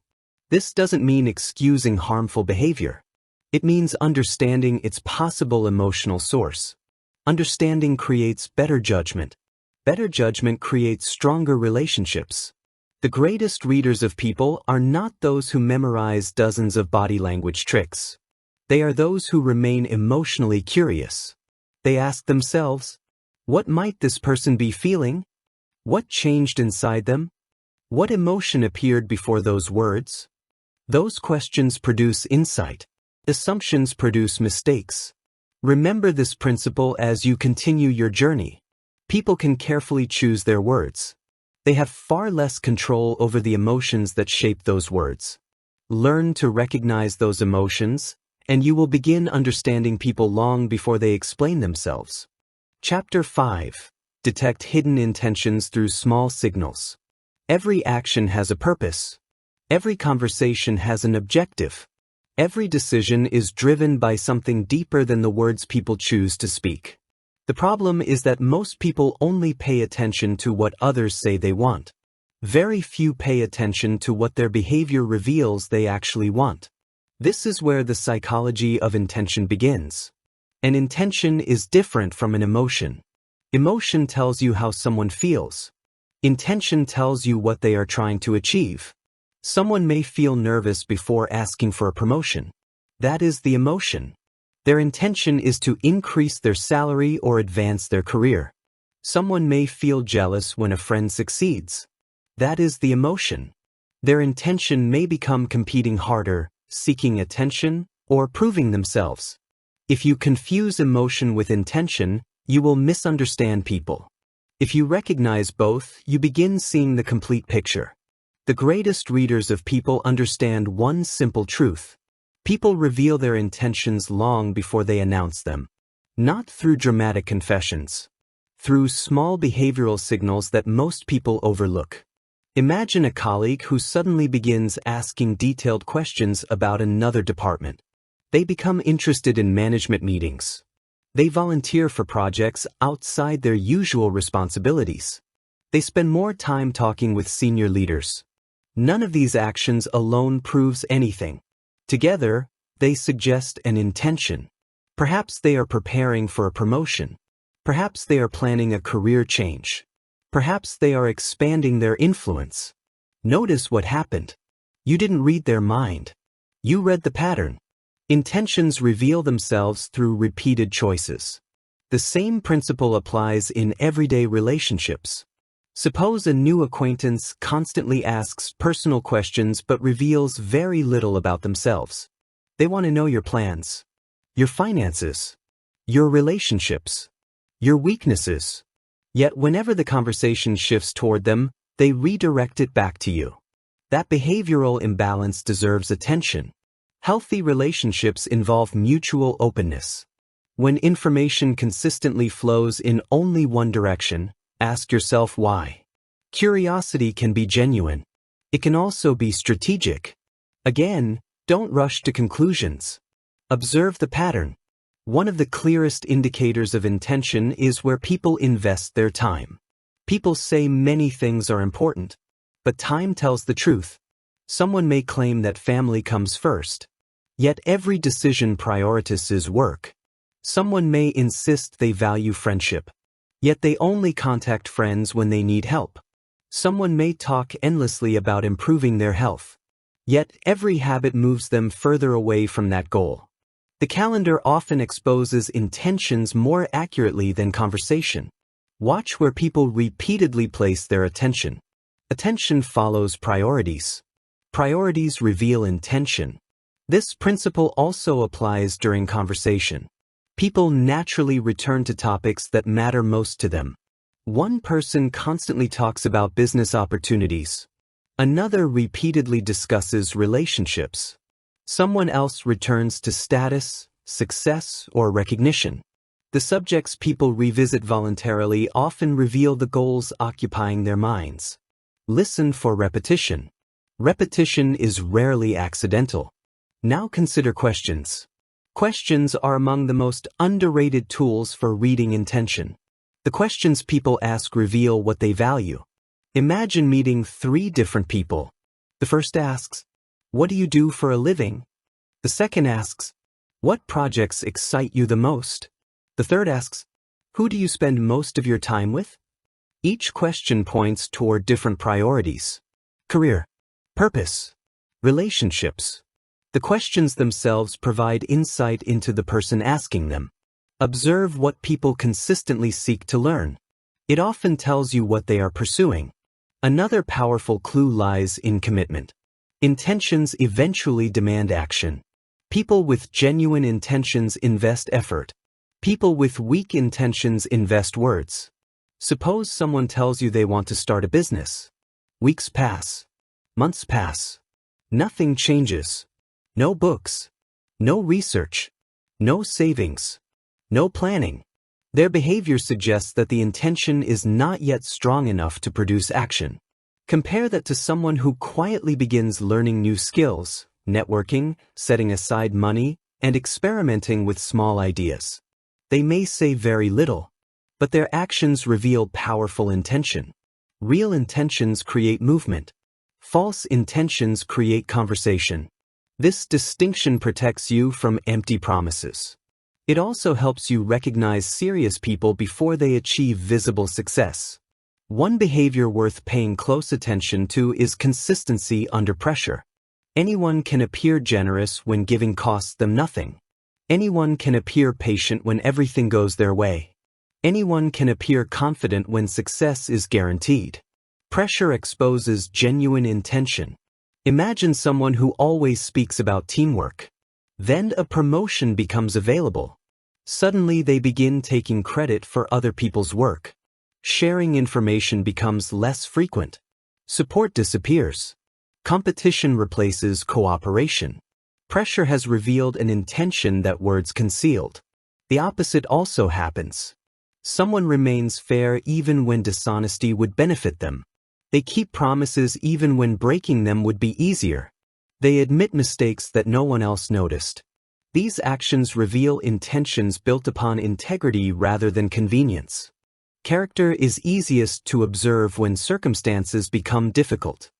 This doesn't mean excusing harmful behavior. It means understanding its possible emotional source. Understanding creates better judgment. Better judgment creates stronger relationships. The greatest readers of people are not those who memorize dozens of body language tricks. They are those who remain emotionally curious. They ask themselves, what might this person be feeling? What changed inside them? What emotion appeared before those words? Those questions produce insight. Assumptions produce mistakes. Remember this principle as you continue your journey. People can carefully choose their words. They have far less control over the emotions that shape those words. Learn to recognize those emotions, and you will begin understanding people long before they explain themselves. Chapter 5. Detect hidden intentions through small signals. Every action has a purpose. Every conversation has an objective. Every decision is driven by something deeper than the words people choose to speak. The problem is that most people only pay attention to what others say they want. Very few pay attention to what their behavior reveals they actually want. This is where the psychology of intention begins. An intention is different from an emotion. Emotion tells you how someone feels. Intention tells you what they are trying to achieve. Someone may feel nervous before asking for a promotion. That is the emotion. Their intention is to increase their salary or advance their career. Someone may feel jealous when a friend succeeds. That is the emotion. Their intention may become competing harder, seeking attention, or proving themselves. If you confuse emotion with intention, you will misunderstand people. If you recognize both, you begin seeing the complete picture. The greatest readers of people understand one simple truth. People reveal their intentions long before they announce them. Not through dramatic confessions. Through small behavioral signals that most people overlook. Imagine a colleague who suddenly begins asking detailed questions about another department. They become interested in management meetings. They volunteer for projects outside their usual responsibilities. They spend more time talking with senior leaders. None of these actions alone proves anything. Together, they suggest an intention. Perhaps they are preparing for a promotion. Perhaps they are planning a career change. Perhaps they are expanding their influence. Notice what happened. You didn't read their mind. You read the pattern. Intentions reveal themselves through repeated choices. The same principle applies in everyday relationships. Suppose a new acquaintance constantly asks personal questions but reveals very little about themselves. They want to know your plans, your finances, your relationships, your weaknesses. Yet whenever the conversation shifts toward them, they redirect it back to you. That behavioral imbalance deserves attention. Healthy relationships involve mutual openness. When information consistently flows in only one direction, ask yourself why. Curiosity can be genuine. It can also be strategic. Again, don't rush to conclusions. Observe the pattern. One of the clearest indicators of intention is where people invest their time. People say many things are important, but time tells the truth. Someone may claim that family comes first, yet every decision prioritizes work. Someone may insist they value friendship, yet they only contact friends when they need help. Someone may talk endlessly about improving their health, yet every habit moves them further away from that goal. The calendar often exposes intentions more accurately than conversation. Watch where people repeatedly place their attention. Attention follows priorities. Priorities reveal intention. This principle also applies during conversation. People naturally return to topics that matter most to them. One person constantly talks about business opportunities. Another repeatedly discusses relationships. Someone else returns to status, success, or recognition. The subjects people revisit voluntarily often reveal the goals occupying their minds. Listen for repetition. Repetition is rarely accidental. Now consider questions. Questions are among the most underrated tools for reading intention. The questions people ask reveal what they value. Imagine meeting 3 different people. The first asks, "What do you do for a living?" The second asks, What projects excite you the most? The third asks, who do you spend most of your time with? Each question points toward different priorities. Career, purpose, relationships. The questions themselves provide insight into the person asking them. Observe what people consistently seek to learn. It often tells you what they are pursuing. Another powerful clue lies in commitment. Intentions eventually demand action. People with genuine intentions invest effort. People with weak intentions invest words. Suppose someone tells you they want to start a business. Weeks pass. Months pass. Nothing changes. No books. No research. No savings. No planning. Their behavior suggests that the intention is not yet strong enough to produce action. Compare that to someone who quietly begins learning new skills, networking, setting aside money, and experimenting with small ideas. They may say very little, but their actions reveal powerful intention. Real intentions create movement. False intentions create conversation. This distinction protects you from empty promises. It also helps you recognize serious people before they achieve visible success. One behavior worth paying close attention to is consistency under pressure. Anyone can appear generous when giving costs them nothing. Anyone can appear patient when everything goes their way. Anyone can appear confident when success is guaranteed. Pressure exposes genuine intention. Imagine someone who always speaks about teamwork. Then a promotion becomes available. Suddenly they begin taking credit for other people's work. Sharing information becomes less frequent. Support disappears. Competition replaces cooperation. Pressure has revealed an intention that words concealed. The opposite also happens. Someone remains fair even when dishonesty would benefit them. They keep promises even when breaking them would be easier. They admit mistakes that no one else noticed. These actions reveal intentions built upon integrity rather than convenience. Character is easiest to observe when circumstances become difficult.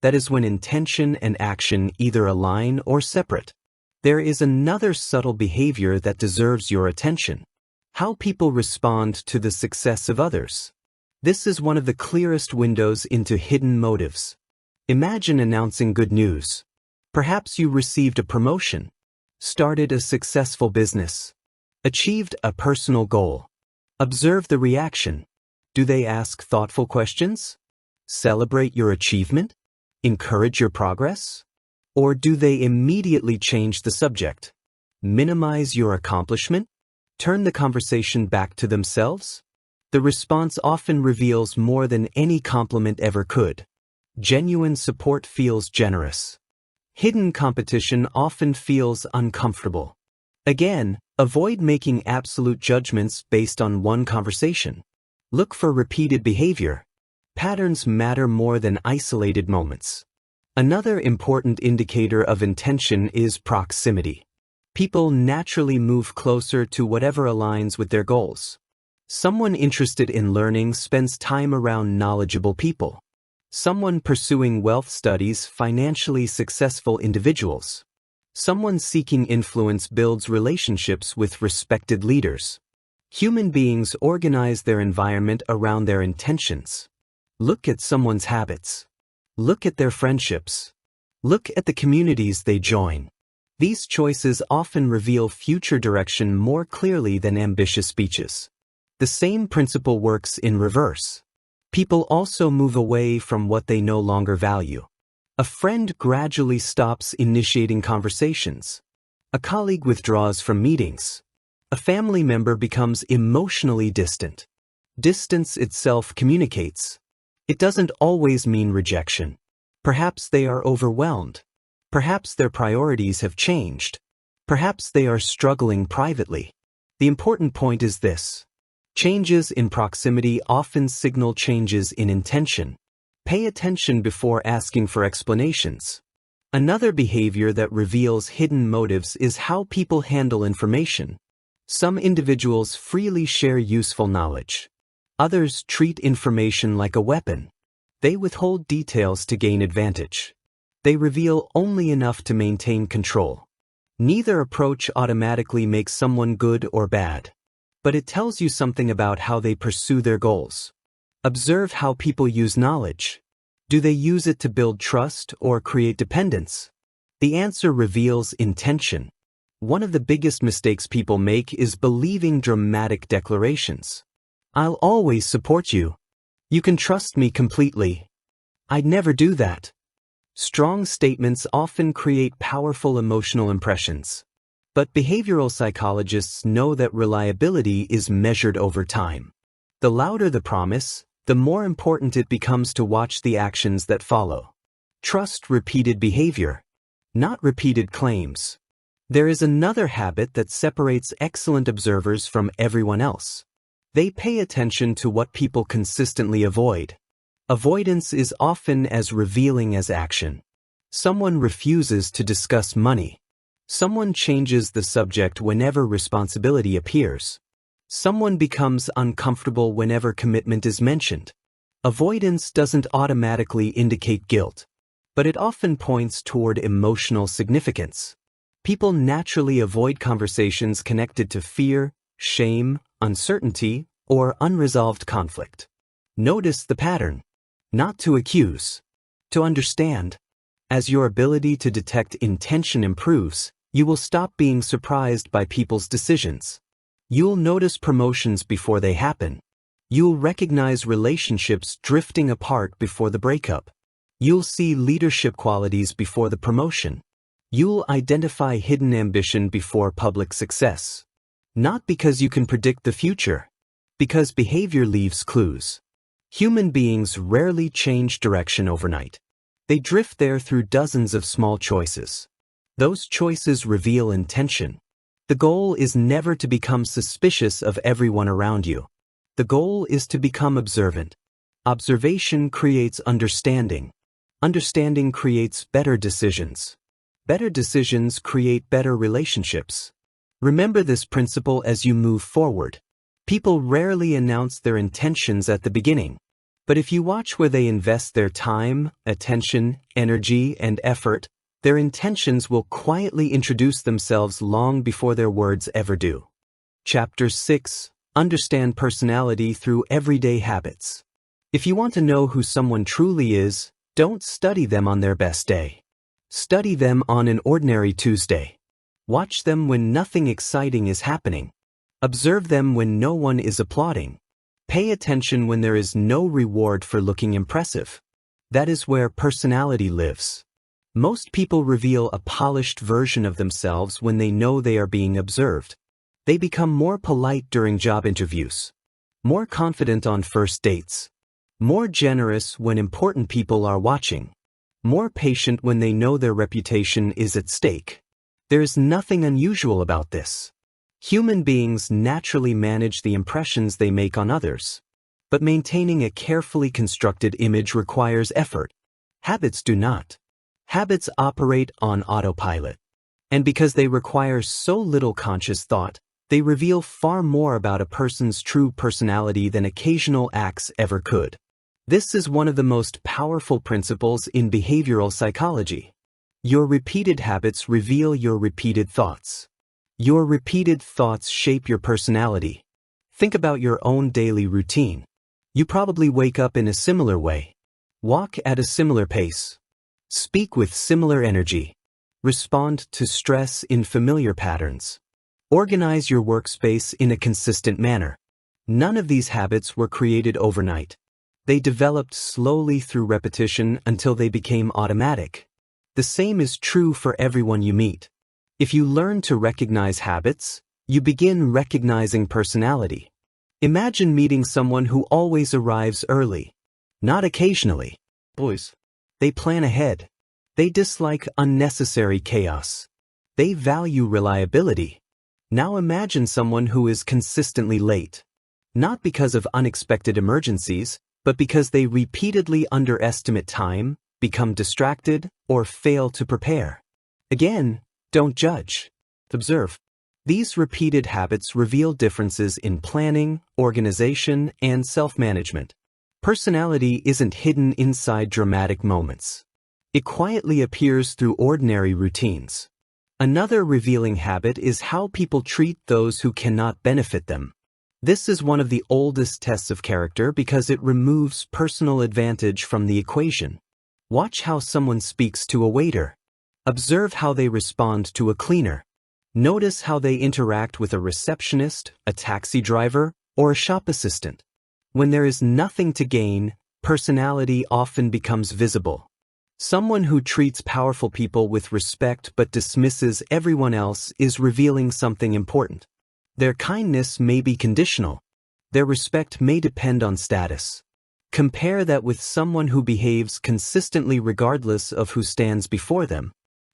That is when intention and action either align or separate. There is another subtle behavior that deserves your attention. How people respond to the success of others. This is one of the clearest windows into hidden motives. Imagine announcing good news. Perhaps you received a promotion, started a successful business, achieved a personal goal. Observe the reaction. Do they ask thoughtful questions? Celebrate your achievement? Encourage your progress? Or do they immediately change the subject? Minimize your accomplishment? Turn the conversation back to themselves? The response often reveals more than any compliment ever could. Genuine support feels generous. Hidden competition often feels uncomfortable. Again, avoid making absolute judgments based on one conversation. Look for repeated behavior. Patterns matter more than isolated moments. Another important indicator of intention is proximity. People naturally move closer to whatever aligns with their goals. Someone interested in learning spends time around knowledgeable people. Someone pursuing wealth studies financially successful individuals. Someone seeking influence builds relationships with respected leaders. Human beings organize their environment around their intentions. Look at someone's habits. Look at their friendships. Look at the communities they join. These choices often reveal future direction more clearly than ambitious speeches. The same principle works in reverse. People also move away from what they no longer value. A friend gradually stops initiating conversations. A colleague withdraws from meetings. A family member becomes emotionally distant. Distance itself communicates. It doesn't always mean rejection. Perhaps they are overwhelmed. Perhaps their priorities have changed. Perhaps they are struggling privately. The important point is this. Changes in proximity often signal changes in intention. Pay attention before asking for explanations. Another behavior that reveals hidden motives is how people handle information. Some individuals freely share useful knowledge. Others treat information like a weapon. They withhold details to gain advantage. They reveal only enough to maintain control. Neither approach automatically makes someone good or bad, but it tells you something about how they pursue their goals. Observe how people use knowledge. Do they use it to build trust or create dependence? The answer reveals intention. One of the biggest mistakes people make is believing dramatic declarations. I'll always support you. You can trust me completely. I'd never do that. Strong statements often create powerful emotional impressions. But behavioral psychologists know that reliability is measured over time. The louder the promise, the more important it becomes to watch the actions that follow. Trust repeated behavior, not repeated claims. There is another habit that separates excellent observers from everyone else. They pay attention to what people consistently avoid. Avoidance is often as revealing as action. Someone refuses to discuss money. Someone changes the subject whenever responsibility appears. Someone becomes uncomfortable whenever commitment is mentioned. Avoidance doesn't automatically indicate guilt, but it often points toward emotional significance. People naturally avoid conversations connected to fear, shame, uncertainty, or unresolved conflict. Notice the pattern. Not to accuse, to understand. As your ability to detect intention improves, you will stop being surprised by people's decisions. You'll notice promotions before they happen. You'll recognize relationships drifting apart before the breakup. You'll see leadership qualities before the promotion. You'll identify hidden ambition before public success. Not because you can predict the future, because behavior leaves clues. Human beings rarely change direction overnight. They drift there through dozens of small choices. Those choices reveal intention. The goal is never to become suspicious of everyone around you. The goal is to become observant. Observation creates understanding. Understanding creates better decisions. Better decisions create better relationships. Remember this principle as you move forward. People rarely announce their intentions at the beginning. But if you watch where they invest their time, attention, energy, and effort, their intentions will quietly introduce themselves long before their words ever do. Chapter 6. Understand personality through everyday habits. If you want to know who someone truly is, don't study them on their best day. Study them on an ordinary Tuesday. Watch them when nothing exciting is happening. Observe them when no one is applauding. Pay attention when there is no reward for looking impressive. That is where personality lives. Most people reveal a polished version of themselves when they know they are being observed. They become more polite during job interviews, more confident on first dates, more generous when important people are watching, more patient when they know their reputation is at stake. There is nothing unusual about this. Human beings naturally manage the impressions they make on others. But maintaining a carefully constructed image requires effort. Habits do not. Habits operate on autopilot. And because they require so little conscious thought, they reveal far more about a person's true personality than occasional acts ever could. This is one of the most powerful principles in behavioral psychology. Your repeated habits reveal your repeated thoughts. Your repeated thoughts shape your personality. Think about your own daily routine. You probably wake up in a similar way, walk at a similar pace, speak with similar energy, respond to stress in familiar patterns, organize your workspace in a consistent manner. None of these habits were created overnight. They developed slowly through repetition until they became automatic. The same is true for everyone you meet. If you learn to recognize habits, you begin recognizing personality. Imagine meeting someone who always arrives early, not occasionally. They plan ahead. They dislike unnecessary chaos. They value reliability. Now imagine someone who is consistently late, not because of unexpected emergencies, but because they repeatedly underestimate time, become distracted, or fail to prepare. Again, don't judge. Observe. These repeated habits reveal differences in planning, organization, and self-management. Personality isn't hidden inside dramatic moments. It quietly appears through ordinary routines. Another revealing habit is how people treat those who cannot benefit them. This is one of the oldest tests of character because it removes personal advantage from the equation. Watch how someone speaks to a waiter. Observe how they respond to a cleaner. Notice how they interact with a receptionist, a taxi driver, or a shop assistant. When there is nothing to gain, personality often becomes visible. Someone who treats powerful people with respect but dismisses everyone else is revealing something important. Their kindness may be conditional. Their respect may depend on status. Compare that with someone who behaves consistently regardless of who stands before them.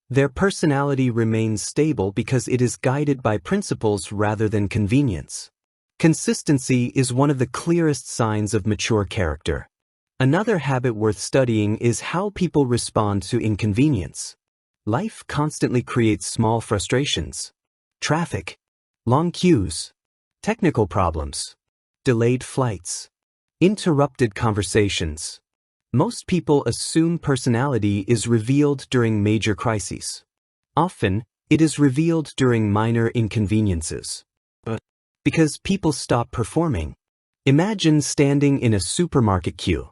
Their personality remains stable because it is guided by principles rather than convenience. Consistency is one of the clearest signs of mature character. Another habit worth studying is how people respond to inconvenience. Life constantly creates small frustrations. Traffic, long queues, technical problems, delayed flights, interrupted conversations. Most people assume personality is revealed during major crises. Often, it is revealed during minor inconveniences. But because people stop performing. Imagine standing in a supermarket queue.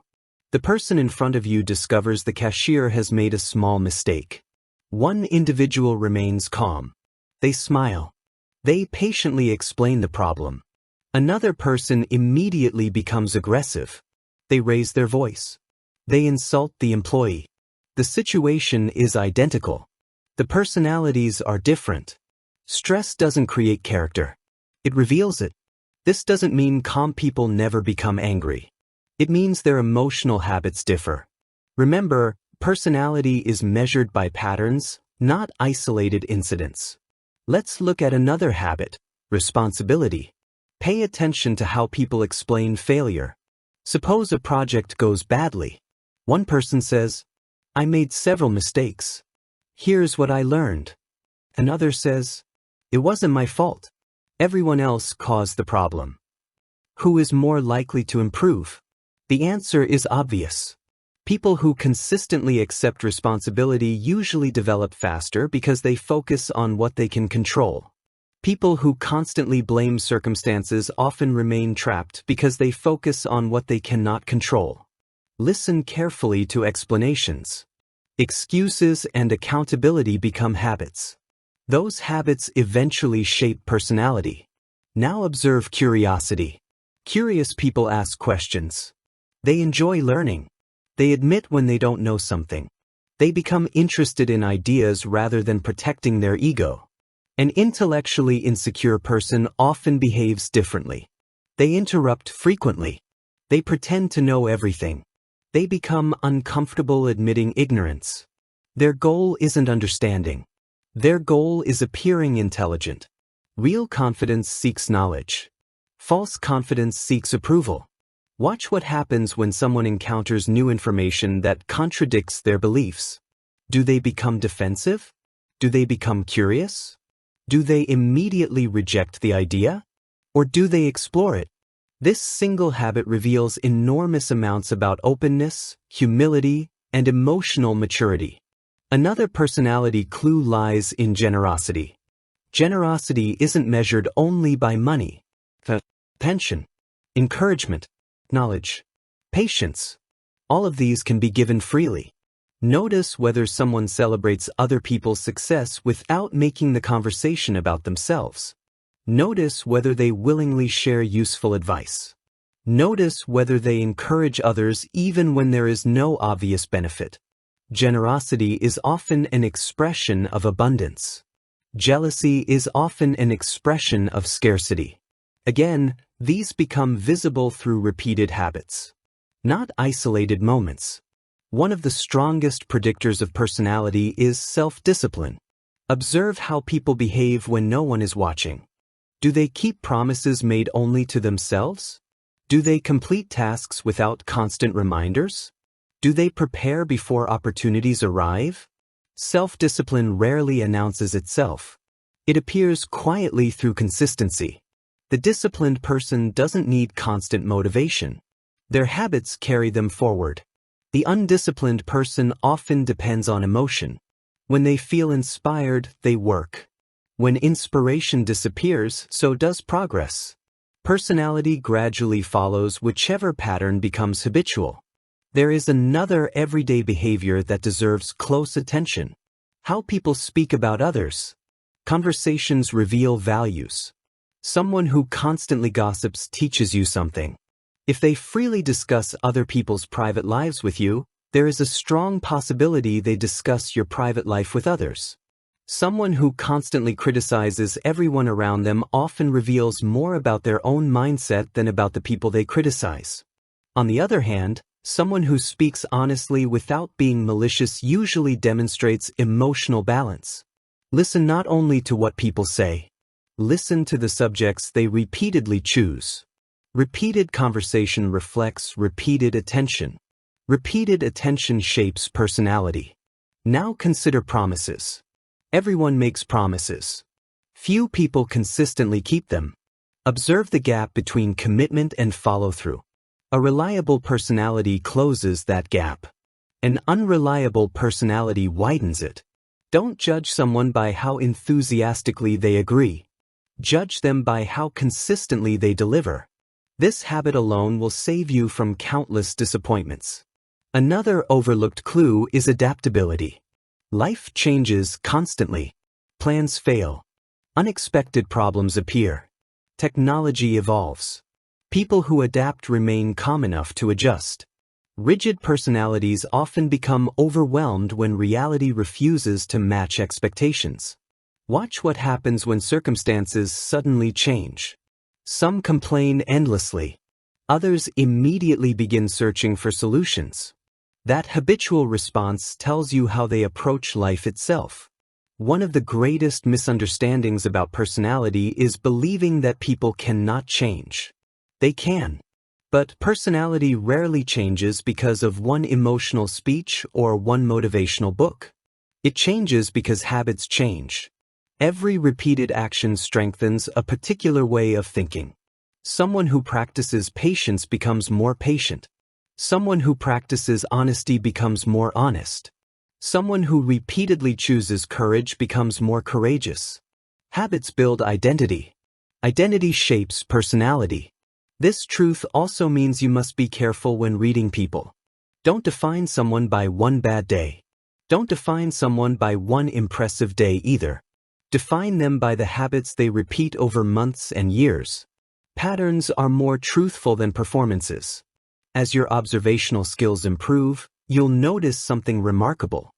The person in front of you discovers the cashier has made a small mistake. One individual remains calm. They smile. They patiently explain the problem. Another person immediately becomes aggressive. They raise their voice. They insult the employee. The situation is identical. The personalities are different. Stress doesn't create character. It reveals it. This doesn't mean calm people never become angry. It means their emotional habits differ. Remember, personality is measured by patterns, not isolated incidents. Let's look at another habit, responsibility. Pay attention to how people explain failure. Suppose a project goes badly. One person says, "I made several mistakes. Here's what I learned." Another says, "It wasn't my fault. Everyone else caused the problem." Who is more likely to improve? The answer is obvious. People who consistently accept responsibility usually develop faster because they focus on what they can control. People who constantly blame circumstances often remain trapped because they focus on what they cannot control. Listen carefully to explanations. Excuses and accountability become habits. Those habits eventually shape personality. Now observe curiosity. Curious people ask questions. They enjoy learning. They admit when they don't know something. They become interested in ideas rather than protecting their ego. An intellectually insecure person often behaves differently. They interrupt frequently. They pretend to know everything. They become uncomfortable admitting ignorance. Their goal isn't understanding. Their goal is appearing intelligent. Real confidence seeks knowledge. False confidence seeks approval. Watch what happens when someone encounters new information that contradicts their beliefs. Do they become defensive? Do they become curious? Do they immediately reject the idea? Or do they explore it? This single habit reveals enormous amounts about openness, humility, and emotional maturity. Another personality clue lies in generosity. Generosity isn't measured only by money. Attention, encouragement, knowledge, patience. All of these can be given freely. Notice whether someone celebrates other people's success without making the conversation about themselves. Notice whether they willingly share useful advice. Notice whether they encourage others even when there is no obvious benefit. Generosity is often an expression of abundance. Jealousy is often an expression of scarcity. Again, these become visible through repeated habits, not isolated moments. One of the strongest predictors of personality is self-discipline. Observe how people behave when no one is watching. Do they keep promises made only to themselves? Do they complete tasks without constant reminders? Do they prepare before opportunities arrive? Self-discipline rarely announces itself. It appears quietly through consistency. The disciplined person doesn't need constant motivation. Their habits carry them forward. The undisciplined person often depends on emotion. When they feel inspired, they work. When inspiration disappears, so does progress. Personality gradually follows whichever pattern becomes habitual. There is another everyday behavior that deserves close attention. How people speak about others. Conversations reveal values. Someone who constantly gossips teaches you something. If they freely discuss other people's private lives with you, there is a strong possibility they discuss your private life with others. Someone who constantly criticizes everyone around them often reveals more about their own mindset than about the people they criticize. On the other hand, someone who speaks honestly without being malicious usually demonstrates emotional balance. Listen not only to what people say. Listen to the subjects they repeatedly choose. Repeated conversation reflects repeated attention. Repeated attention shapes personality. Now consider promises. Everyone makes promises. Few people consistently keep them. Observe the gap between commitment and follow-through. A reliable personality closes that gap. An unreliable personality widens it. Don't judge someone by how enthusiastically they agree. Judge them by how consistently they deliver. This habit alone will save you from countless disappointments. Another overlooked clue is adaptability. Life changes constantly. Plans fail. Unexpected problems appear. Technology evolves. People who adapt remain calm enough to adjust. Rigid personalities often become overwhelmed when reality refuses to match expectations. Watch what happens when circumstances suddenly change. Some complain endlessly. Others immediately begin searching for solutions. That habitual response tells you how they approach life itself. One of the greatest misunderstandings about personality is believing that people cannot change. They can. But personality rarely changes because of one emotional speech or one motivational book. It changes because habits change. Every repeated action strengthens a particular way of thinking. Someone who practices patience becomes more patient. Someone who practices honesty becomes more honest. Someone who repeatedly chooses courage becomes more courageous. Habits build identity. Identity shapes personality. This truth also means you must be careful when reading people. Don't define someone by one bad day. Don't define someone by one impressive day either. Define them by the habits they repeat over months and years. Patterns are more truthful than performances. As your observational skills improve, you'll notice something remarkable.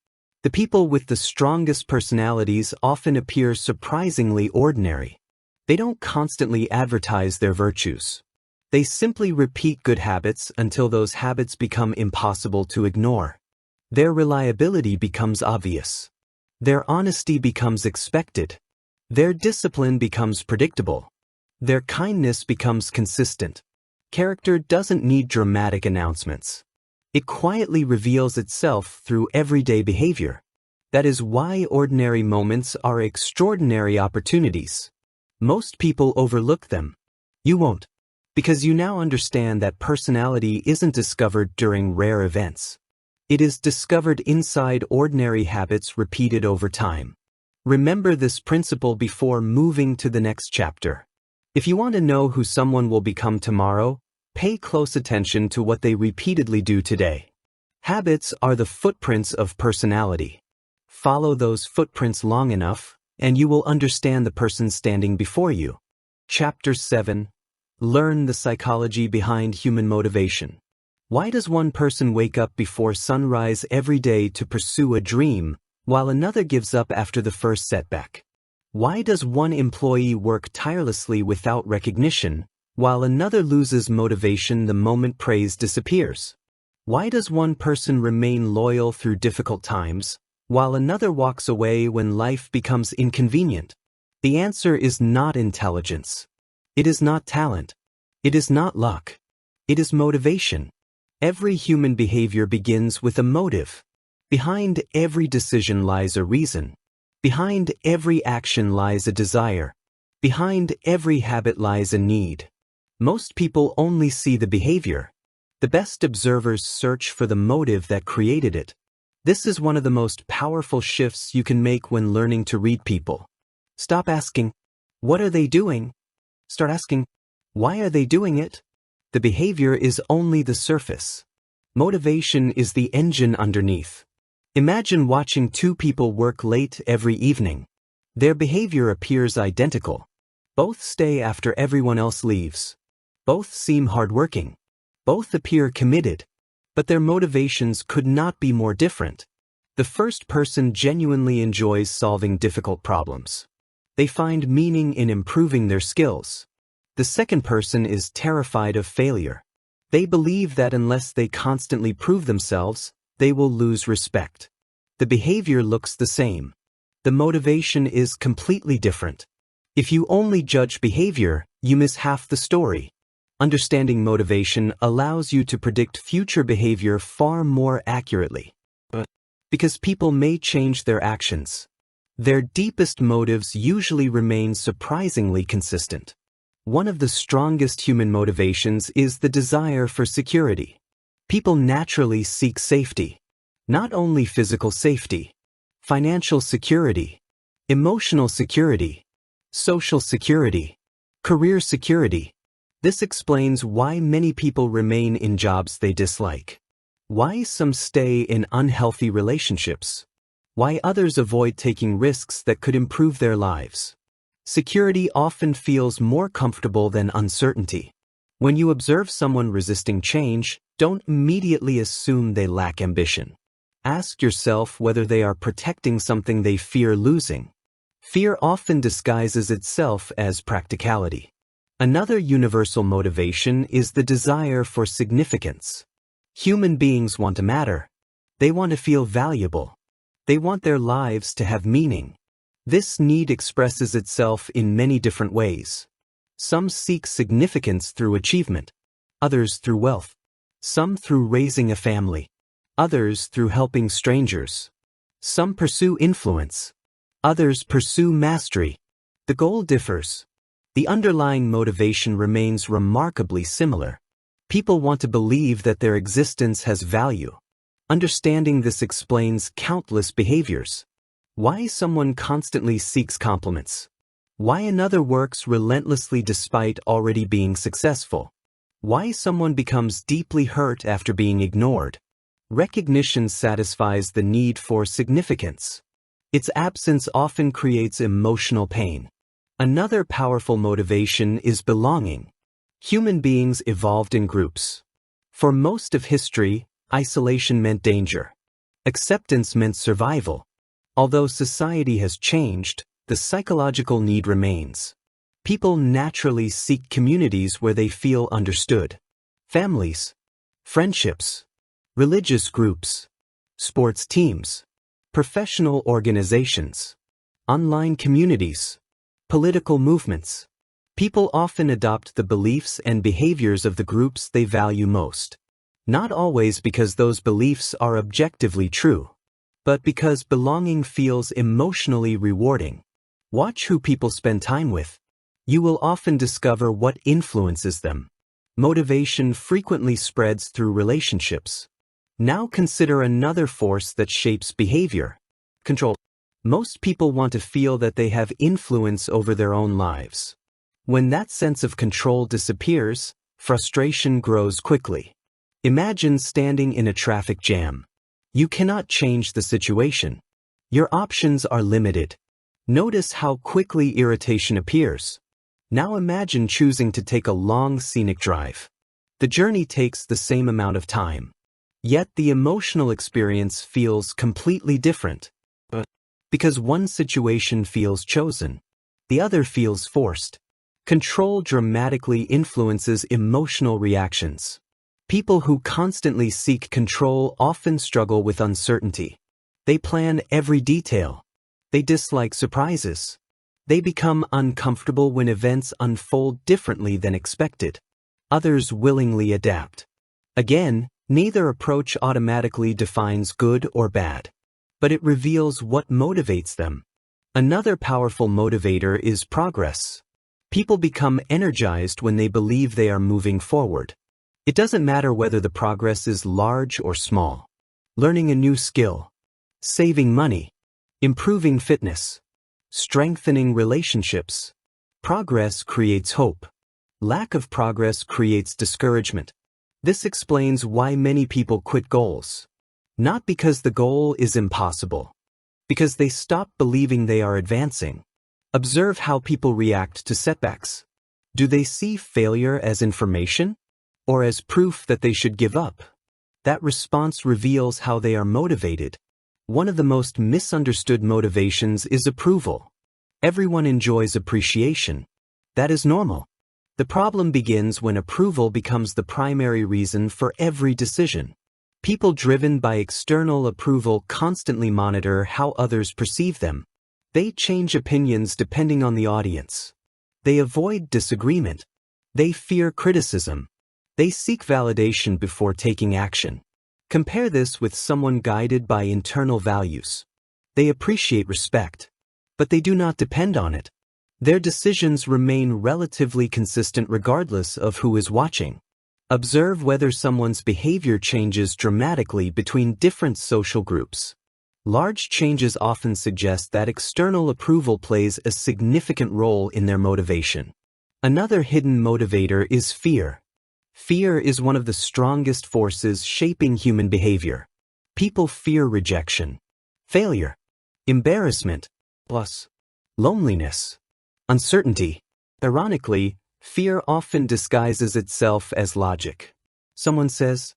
The people with the strongest personalities often appear surprisingly ordinary. They don't constantly advertise their virtues. They simply repeat good habits until those habits become impossible to ignore. Their reliability becomes obvious. Their honesty becomes expected. Their discipline becomes predictable. Their kindness becomes consistent. Character doesn't need dramatic announcements. It quietly reveals itself through everyday behavior. That is why ordinary moments are extraordinary opportunities. Most people overlook them. You won't, because you now understand that personality isn't discovered during rare events. It is discovered inside ordinary habits repeated over time. Remember this principle before moving to the next chapter. If you want to know who someone will become tomorrow, pay close attention to what they repeatedly do today. Habits are the footprints of personality. Follow those footprints long enough, and you will understand the person standing before you. Chapter 7. Learn the psychology behind human motivation. Why does one person wake up before sunrise every day to pursue a dream, while another gives up after the first setback? Why does one employee work tirelessly without recognition, while another loses motivation the moment praise disappears? Why does one person remain loyal through difficult times, while another walks away when life becomes inconvenient? The answer is not intelligence. It is not talent. It is not luck. It is motivation. Every human behavior begins with a motive. Behind every decision lies a reason. Behind every action lies a desire. Behind every habit lies a need. Most people only see the behavior. The best observers search for the motive that created it. This is one of the most powerful shifts you can make when learning to read people. Stop asking, "What are they doing?" Start asking, "Why are they doing it?" The behavior is only the surface. Motivation is the engine underneath. Imagine watching two people work late every evening. Their behavior appears identical. Both stay after everyone else leaves. Both seem hardworking. Both appear committed. But their motivations could not be more different. The first person genuinely enjoys solving difficult problems. They find meaning in improving their skills. The second person is terrified of failure. They believe that unless they constantly prove themselves, they will lose respect. The behavior looks the same. The motivation is completely different. If you only judge behavior, you miss half the story. Understanding motivation allows you to predict future behavior far more accurately. Because people may change their actions, their deepest motives usually remain surprisingly consistent. One of the strongest human motivations is the desire for security. People naturally seek safety. Not only physical safety, financial security, emotional security, social security, career security. This explains why many people remain in jobs they dislike, why some stay in unhealthy relationships, why others avoid taking risks that could improve their lives. Security often feels more comfortable than uncertainty. When you observe someone resisting change, don't immediately assume they lack ambition. Ask yourself whether they are protecting something they fear losing. Fear often disguises itself as practicality. Another universal motivation is the desire for significance. Human beings want to matter. They want to feel valuable. They want their lives to have meaning. This need expresses itself in many different ways. Some seek significance through achievement, others through wealth, some through raising a family, others through helping strangers. Some pursue influence, others pursue mastery. The goal differs. The underlying motivation remains remarkably similar. People want to believe that their existence has value. Understanding this explains countless behaviors. Why someone constantly seeks compliments. Why another works relentlessly despite already being successful. Why someone becomes deeply hurt after being ignored. Recognition satisfies the need for significance. Its absence often creates emotional pain. Another powerful motivation is belonging. Human beings evolved in groups. For most of history, isolation meant danger. Acceptance meant survival. Although society has changed, the psychological need remains. People naturally seek communities where they feel understood. Families, friendships, religious groups, sports teams, professional organizations, online communities, political movements. People often adopt the beliefs and behaviors of the groups they value most. Not always because those beliefs are objectively true, but because belonging feels emotionally rewarding. Watch who people spend time with. You will often discover what influences them. Motivation frequently spreads through relationships. Now consider another force that shapes behavior: control. Most people want to feel that they have influence over their own lives. When that sense of control disappears, frustration grows quickly. Imagine standing in a traffic jam. You cannot change the situation. Your options are limited. Notice how quickly irritation appears. Now imagine choosing to take a long scenic drive. The journey takes the same amount of time. Yet the emotional experience feels completely different. Because one situation feels chosen, the other feels forced. Control dramatically influences emotional reactions. People who constantly seek control often struggle with uncertainty. They plan every detail. They dislike surprises. They become uncomfortable when events unfold differently than expected. Others willingly adapt. Again, neither approach automatically defines good or bad, but it reveals what motivates them. Another powerful motivator is progress. People become energized when they believe they are moving forward. It doesn't matter whether the progress is large or small. Learning a new skill, saving money, improving fitness, strengthening relationships. Progress creates hope. Lack of progress creates discouragement. This explains why many people quit goals. Not because the goal is impossible, because they stop believing they are advancing. Observe how people react to setbacks. Do they see failure as information, or as proof that they should give up? That response reveals how they are motivated. One of the most misunderstood motivations is approval. Everyone enjoys appreciation. That is normal. The problem begins when approval becomes the primary reason for every decision. People driven by external approval constantly monitor how others perceive them. They change opinions depending on the audience. They avoid disagreement. They fear criticism. They seek validation before taking action. Compare this with someone guided by internal values. They appreciate respect, but they do not depend on it. Their decisions remain relatively consistent regardless of who is watching. Observe whether someone's behavior changes dramatically between different social groups. Large changes often suggest that external approval plays a significant role in their motivation. Another hidden motivator is fear. Fear is one of the strongest forces shaping human behavior. People fear rejection, failure, embarrassment, plus loneliness, uncertainty. Ironically, fear often disguises itself as logic. Someone says,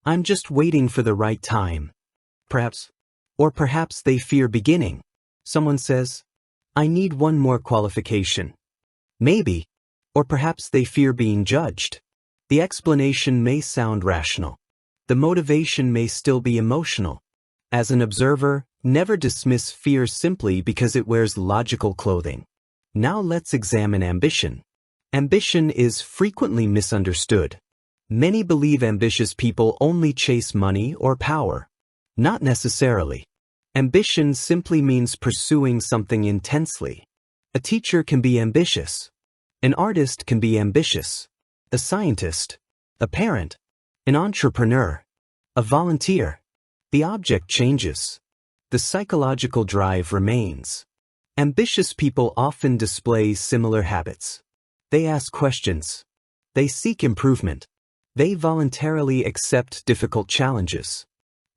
"I'm just waiting for the right time." Perhaps they fear beginning. Someone says, "I need one more qualification." Maybe. Or perhaps they fear being judged. The explanation may sound rational. The motivation may still be emotional. As an observer, never dismiss fear simply because it wears logical clothing. Now let's examine ambition. Ambition is frequently misunderstood. Many believe ambitious people only chase money or power. Not necessarily. Ambition simply means pursuing something intensely. A teacher can be ambitious. An artist can be ambitious. A scientist, a parent, an entrepreneur, a volunteer. The object changes. The psychological drive remains. Ambitious people often display similar habits. They ask questions. They seek improvement. They voluntarily accept difficult challenges.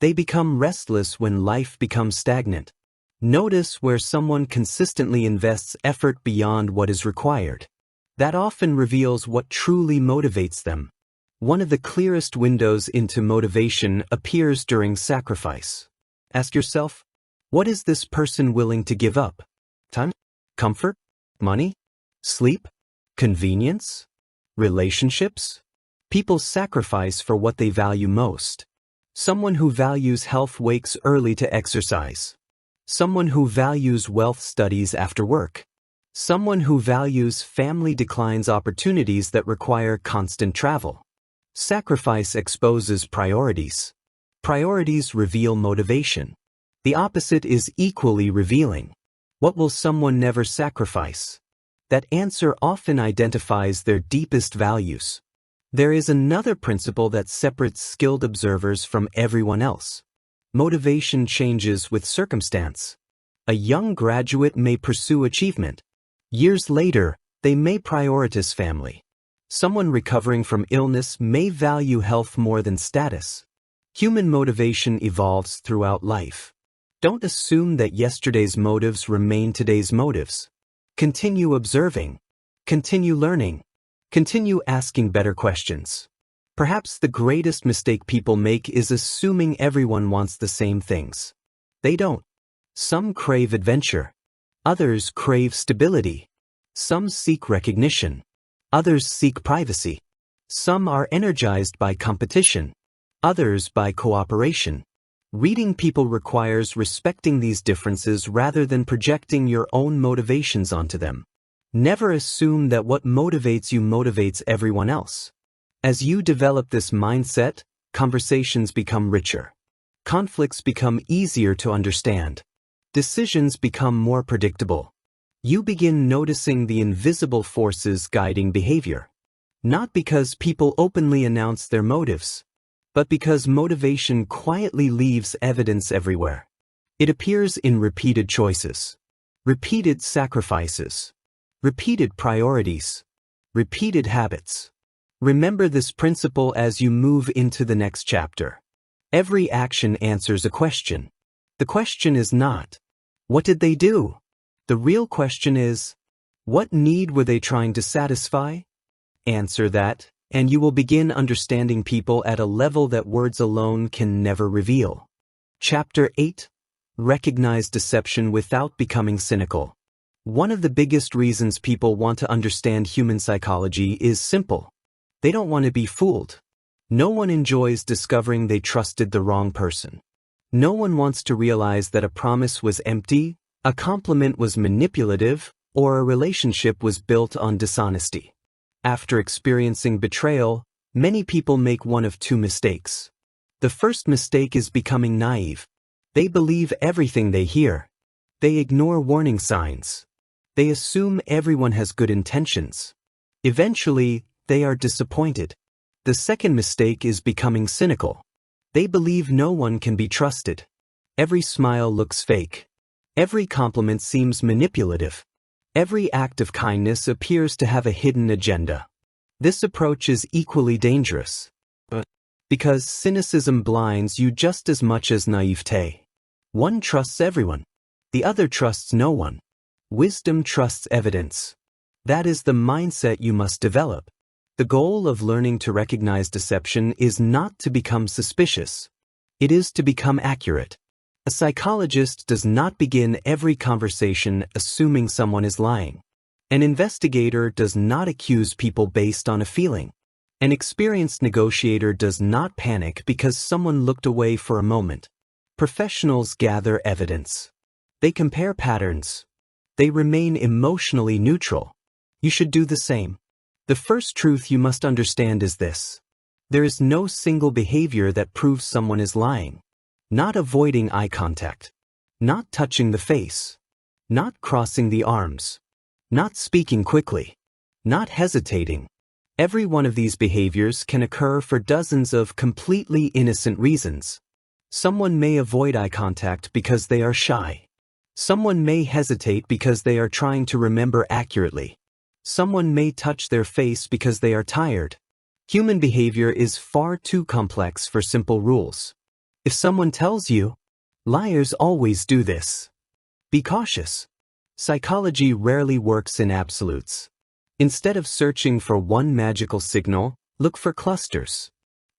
They become restless when life becomes stagnant. Notice where someone consistently invests effort beyond what is required. That often reveals what truly motivates them. One of the clearest windows into motivation appears during sacrifice. Ask yourself, what is this person willing to give up? Time? Comfort? Money? Sleep? Convenience? Relationships? People sacrifice for what they value most. Someone who values health wakes early to exercise. Someone who values wealth studies after work. Someone who values family declines opportunities that require constant travel. Sacrifice exposes priorities. Priorities reveal motivation. The opposite is equally revealing. What will someone never sacrifice? That answer often identifies their deepest values. There is another principle that separates skilled observers from everyone else. Motivation changes with circumstance. A young graduate may pursue achievement. Years later, they may prioritize family. Someone recovering from illness may value health more than status. Human motivation evolves throughout life. Don't assume that yesterday's motives remain today's motives. Continue observing. Continue learning. Continue asking better questions. Perhaps the greatest mistake people make is assuming everyone wants the same things. They don't. Some crave adventure. Others crave stability. Some seek recognition. Others seek privacy. Some are energized by competition. Others by cooperation. Reading people requires respecting these differences rather than projecting your own motivations onto them. Never assume that what motivates you motivates everyone else. As you develop this mindset, conversations become richer. Conflicts become easier to understand. Decisions become more predictable. You begin noticing the invisible forces guiding behavior. Not because people openly announce their motives, but because motivation quietly leaves evidence everywhere. It appears in repeated choices, repeated sacrifices, repeated priorities, repeated habits. Remember this principle as you move into the next chapter. Every action answers a question. The question is not, what did they do? The real question is, what need were they trying to satisfy? Answer that, and you will begin understanding people at a level that words alone can never reveal. Chapter 8. Recognize deception without becoming cynical. One of the biggest reasons people want to understand human psychology is simple. They don't want to be fooled. No one enjoys discovering they trusted the wrong person. No one wants to realize that a promise was empty, a compliment was manipulative, or a relationship was built on dishonesty. After experiencing betrayal, many people make one of two mistakes. The first mistake is becoming naive. They believe everything they hear. They ignore warning signs. They assume everyone has good intentions. Eventually, they are disappointed. The second mistake is becoming cynical. They believe no one can be trusted. Every smile looks fake. Every compliment seems manipulative. Every act of kindness appears to have a hidden agenda. This approach is equally dangerous, because cynicism blinds you just as much as naivete. One trusts everyone. The other trusts no one. Wisdom trusts evidence. That is the mindset you must develop. The goal of learning to recognize deception is not to become suspicious. It is to become accurate. A psychologist does not begin every conversation assuming someone is lying. An investigator does not accuse people based on a feeling. An experienced negotiator does not panic because someone looked away for a moment. Professionals gather evidence. They compare patterns. They remain emotionally neutral. You should do the same. The first truth you must understand is this. There is no single behavior that proves someone is lying. Not avoiding eye contact. Not touching the face. Not crossing the arms. Not speaking quickly. Not hesitating. Every one of these behaviors can occur for dozens of completely innocent reasons. Someone may avoid eye contact because they are shy. Someone may hesitate because they are trying to remember accurately. Someone may touch their face because they are tired. Human behavior is far too complex for simple rules. If someone tells you, liars always do this, be cautious. Psychology rarely works in absolutes. Instead of searching for one magical signal, look for clusters.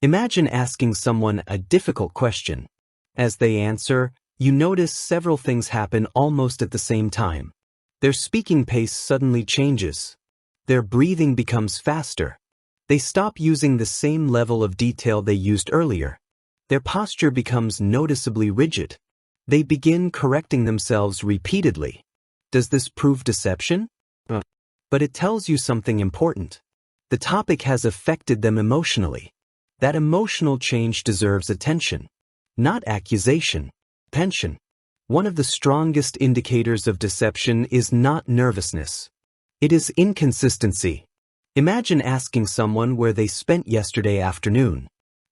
Imagine asking someone a difficult question. As they answer, you notice several things happen almost at the same time. Their speaking pace suddenly changes. Their breathing becomes faster. They stop using the same level of detail they used earlier. Their posture becomes noticeably rigid. They begin correcting themselves repeatedly. Does this prove deception? But it tells you something important. The topic has affected them emotionally. That emotional change deserves attention, not accusation. Attention. One of the strongest indicators of deception is not nervousness. It is inconsistency. Imagine asking someone where they spent yesterday afternoon.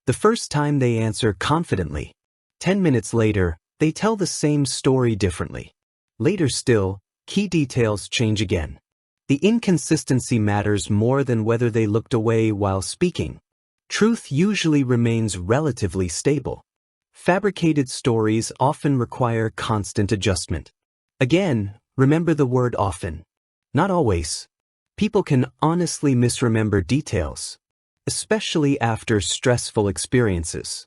The first time they answer confidently. 10 minutes later, they tell the same story differently. Later still, key details change again. The inconsistency matters more than whether they looked away while speaking. Truth usually remains relatively stable. Fabricated stories often require constant adjustment. Again, remember the word often. Not always. People can honestly misremember details, especially after stressful experiences.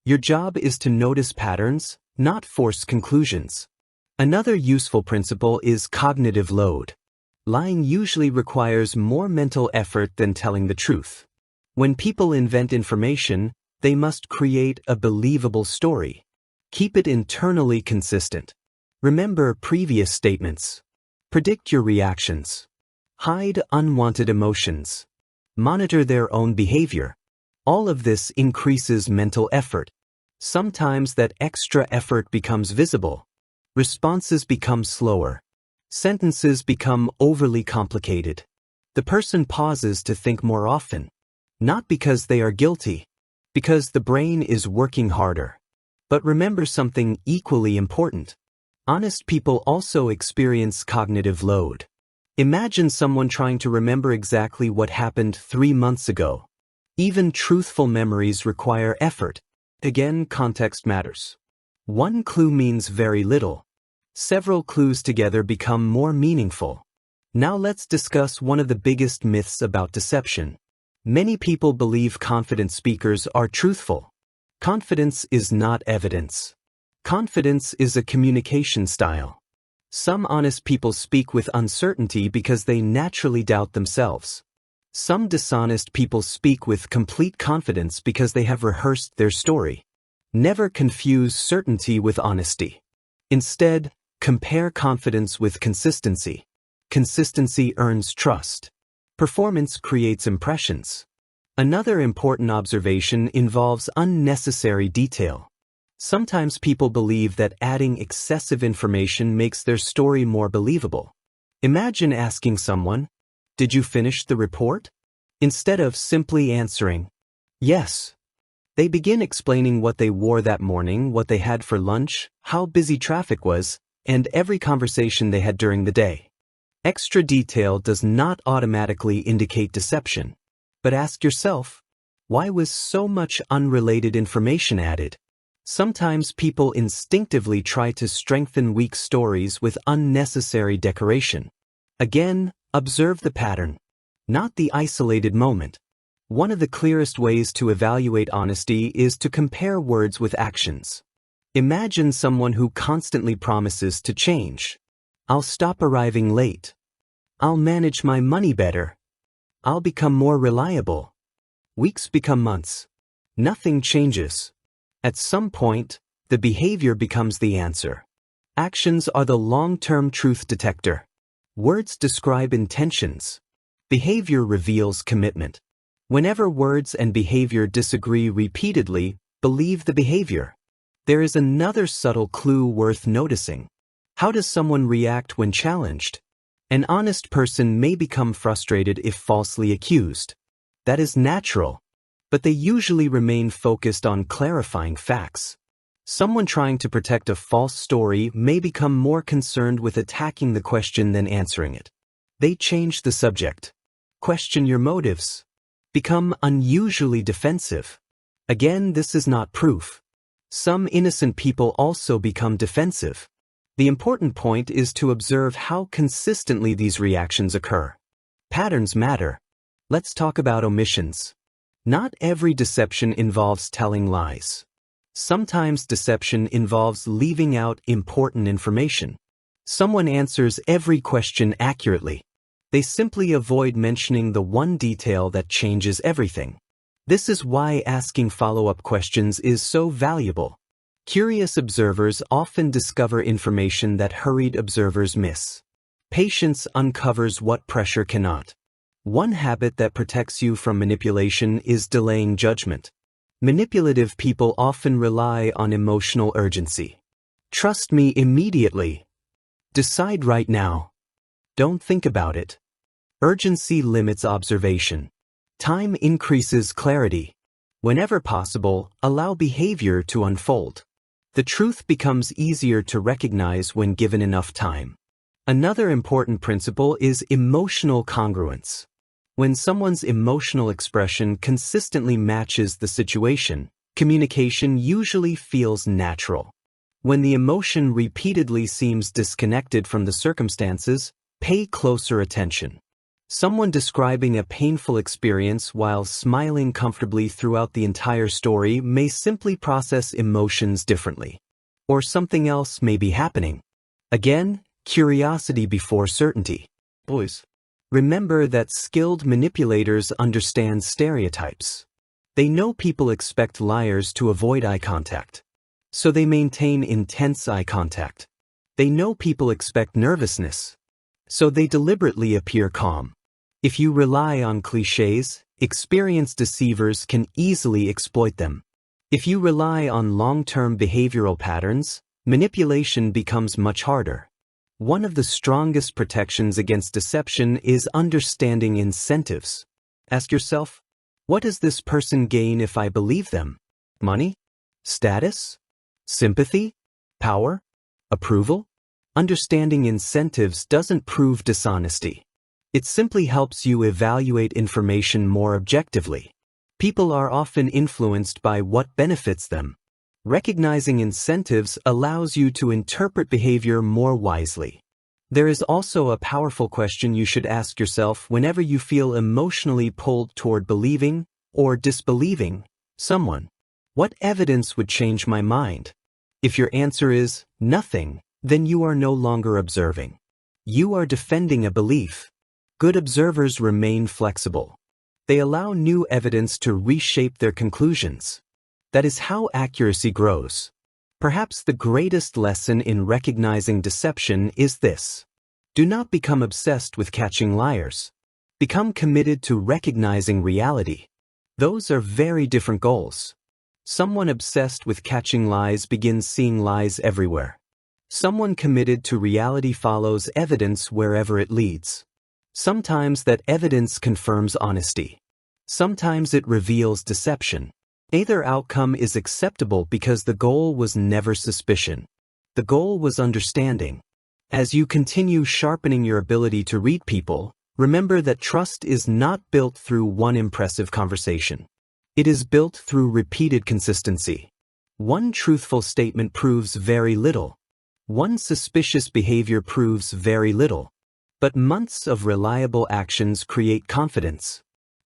Your job is to notice patterns, not force conclusions. Another useful principle is cognitive load. Lying usually requires more mental effort than telling the truth. When people invent information, they must create a believable story. Keep it internally consistent. Remember previous statements. Predict your reactions. Hide unwanted emotions. Monitor their own behavior. All of this increases mental effort. Sometimes that extra effort becomes visible. Responses become slower. Sentences become overly complicated. The person pauses to think more often. Not because they are guilty, because the brain is working harder. But remember something equally important. Honest people also experience cognitive load. Imagine someone trying to remember exactly what happened 3 months ago. Even truthful memories require effort. Again, context matters. One clue means very little. Several clues together become more meaningful. Now let's discuss one of the biggest myths about deception. Many people believe confident speakers are truthful. Confidence is not evidence. Confidence is a communication style. Some honest people speak with uncertainty because they naturally doubt themselves. Some dishonest people speak with complete confidence because they have rehearsed their story. Never confuse certainty with honesty. Instead, compare confidence with consistency. Consistency earns trust. Performance creates impressions. Another important observation involves unnecessary detail. Sometimes people believe that adding excessive information makes their story more believable. Imagine asking someone, "Did you finish the report?" Instead of simply answering, "Yes." They begin explaining what they wore that morning, what they had for lunch, how busy traffic was, and every conversation they had during the day. Extra detail does not automatically indicate deception. But ask yourself, why was so much unrelated information added? Sometimes people instinctively try to strengthen weak stories with unnecessary decoration. Again, observe the pattern, not the isolated moment. One of the clearest ways to evaluate honesty is to compare words with actions. Imagine someone who constantly promises to change. "I'll stop arriving late. I'll manage my money better. I'll become more reliable." Weeks become months. Nothing changes. At some point, the behavior becomes the answer. Actions are the long-term truth detector. Words describe intentions. Behavior reveals commitment. Whenever words and behavior disagree repeatedly, believe the behavior. There is another subtle clue worth noticing. How does someone react when challenged? An honest person may become frustrated if falsely accused. That is natural, but they usually remain focused on clarifying facts. Someone trying to protect a false story may become more concerned with attacking the question than answering it. They change the subject. Question your motives. Become unusually defensive. Again, this is not proof. Some innocent people also become defensive. The important point is to observe how consistently these reactions occur. Patterns matter. Let's talk about omissions. Not every deception involves telling lies. Sometimes deception involves leaving out important information. Someone answers every question accurately. They simply avoid mentioning the one detail that changes everything. This is why asking follow-up questions is so valuable. Curious observers often discover information that hurried observers miss. Patience uncovers what pressure cannot. One habit that protects you from manipulation is delaying judgment. Manipulative people often rely on emotional urgency. Trust me immediately. Decide right now. Don't think about it. Urgency limits observation. Time increases clarity. Whenever possible, allow behavior to unfold. The truth becomes easier to recognize when given enough time. Another important principle is emotional congruence. When someone's emotional expression consistently matches the situation, communication usually feels natural. When the emotion repeatedly seems disconnected from the circumstances, pay closer attention. Someone describing a painful experience while smiling comfortably throughout the entire story may simply process emotions differently. Or something else may be happening. Again, curiosity before certainty. Boys, remember that skilled manipulators understand stereotypes. They know people expect liars to avoid eye contact, so they maintain intense eye contact. They know people expect nervousness, so they deliberately appear calm. If you rely on clichés, experienced deceivers can easily exploit them. If you rely on long-term behavioral patterns, manipulation becomes much harder. One of the strongest protections against deception is understanding incentives. Ask yourself, what does this person gain if I believe them? Money? Status? Sympathy? Power? Approval? Understanding incentives doesn't prove dishonesty. It simply helps you evaluate information more objectively. People are often influenced by what benefits them. Recognizing incentives allows you to interpret behavior more wisely. There is also a powerful question you should ask yourself whenever you feel emotionally pulled toward believing or disbelieving someone. What evidence would change my mind? If your answer is nothing, then you are no longer observing. You are defending a belief. Good observers remain flexible. They allow new evidence to reshape their conclusions. That is how accuracy grows. Perhaps the greatest lesson in recognizing deception is this. Do not become obsessed with catching liars. Become committed to recognizing reality. Those are very different goals. Someone obsessed with catching lies begins seeing lies everywhere. Someone committed to reality follows evidence wherever it leads. Sometimes that evidence confirms honesty. Sometimes it reveals deception. Either outcome is acceptable because the goal was never suspicion. The goal was understanding. As you continue sharpening your ability to read people, remember that trust is not built through one impressive conversation. It is built through repeated consistency. One truthful statement proves very little. One suspicious behavior proves very little. But months of reliable actions create confidence.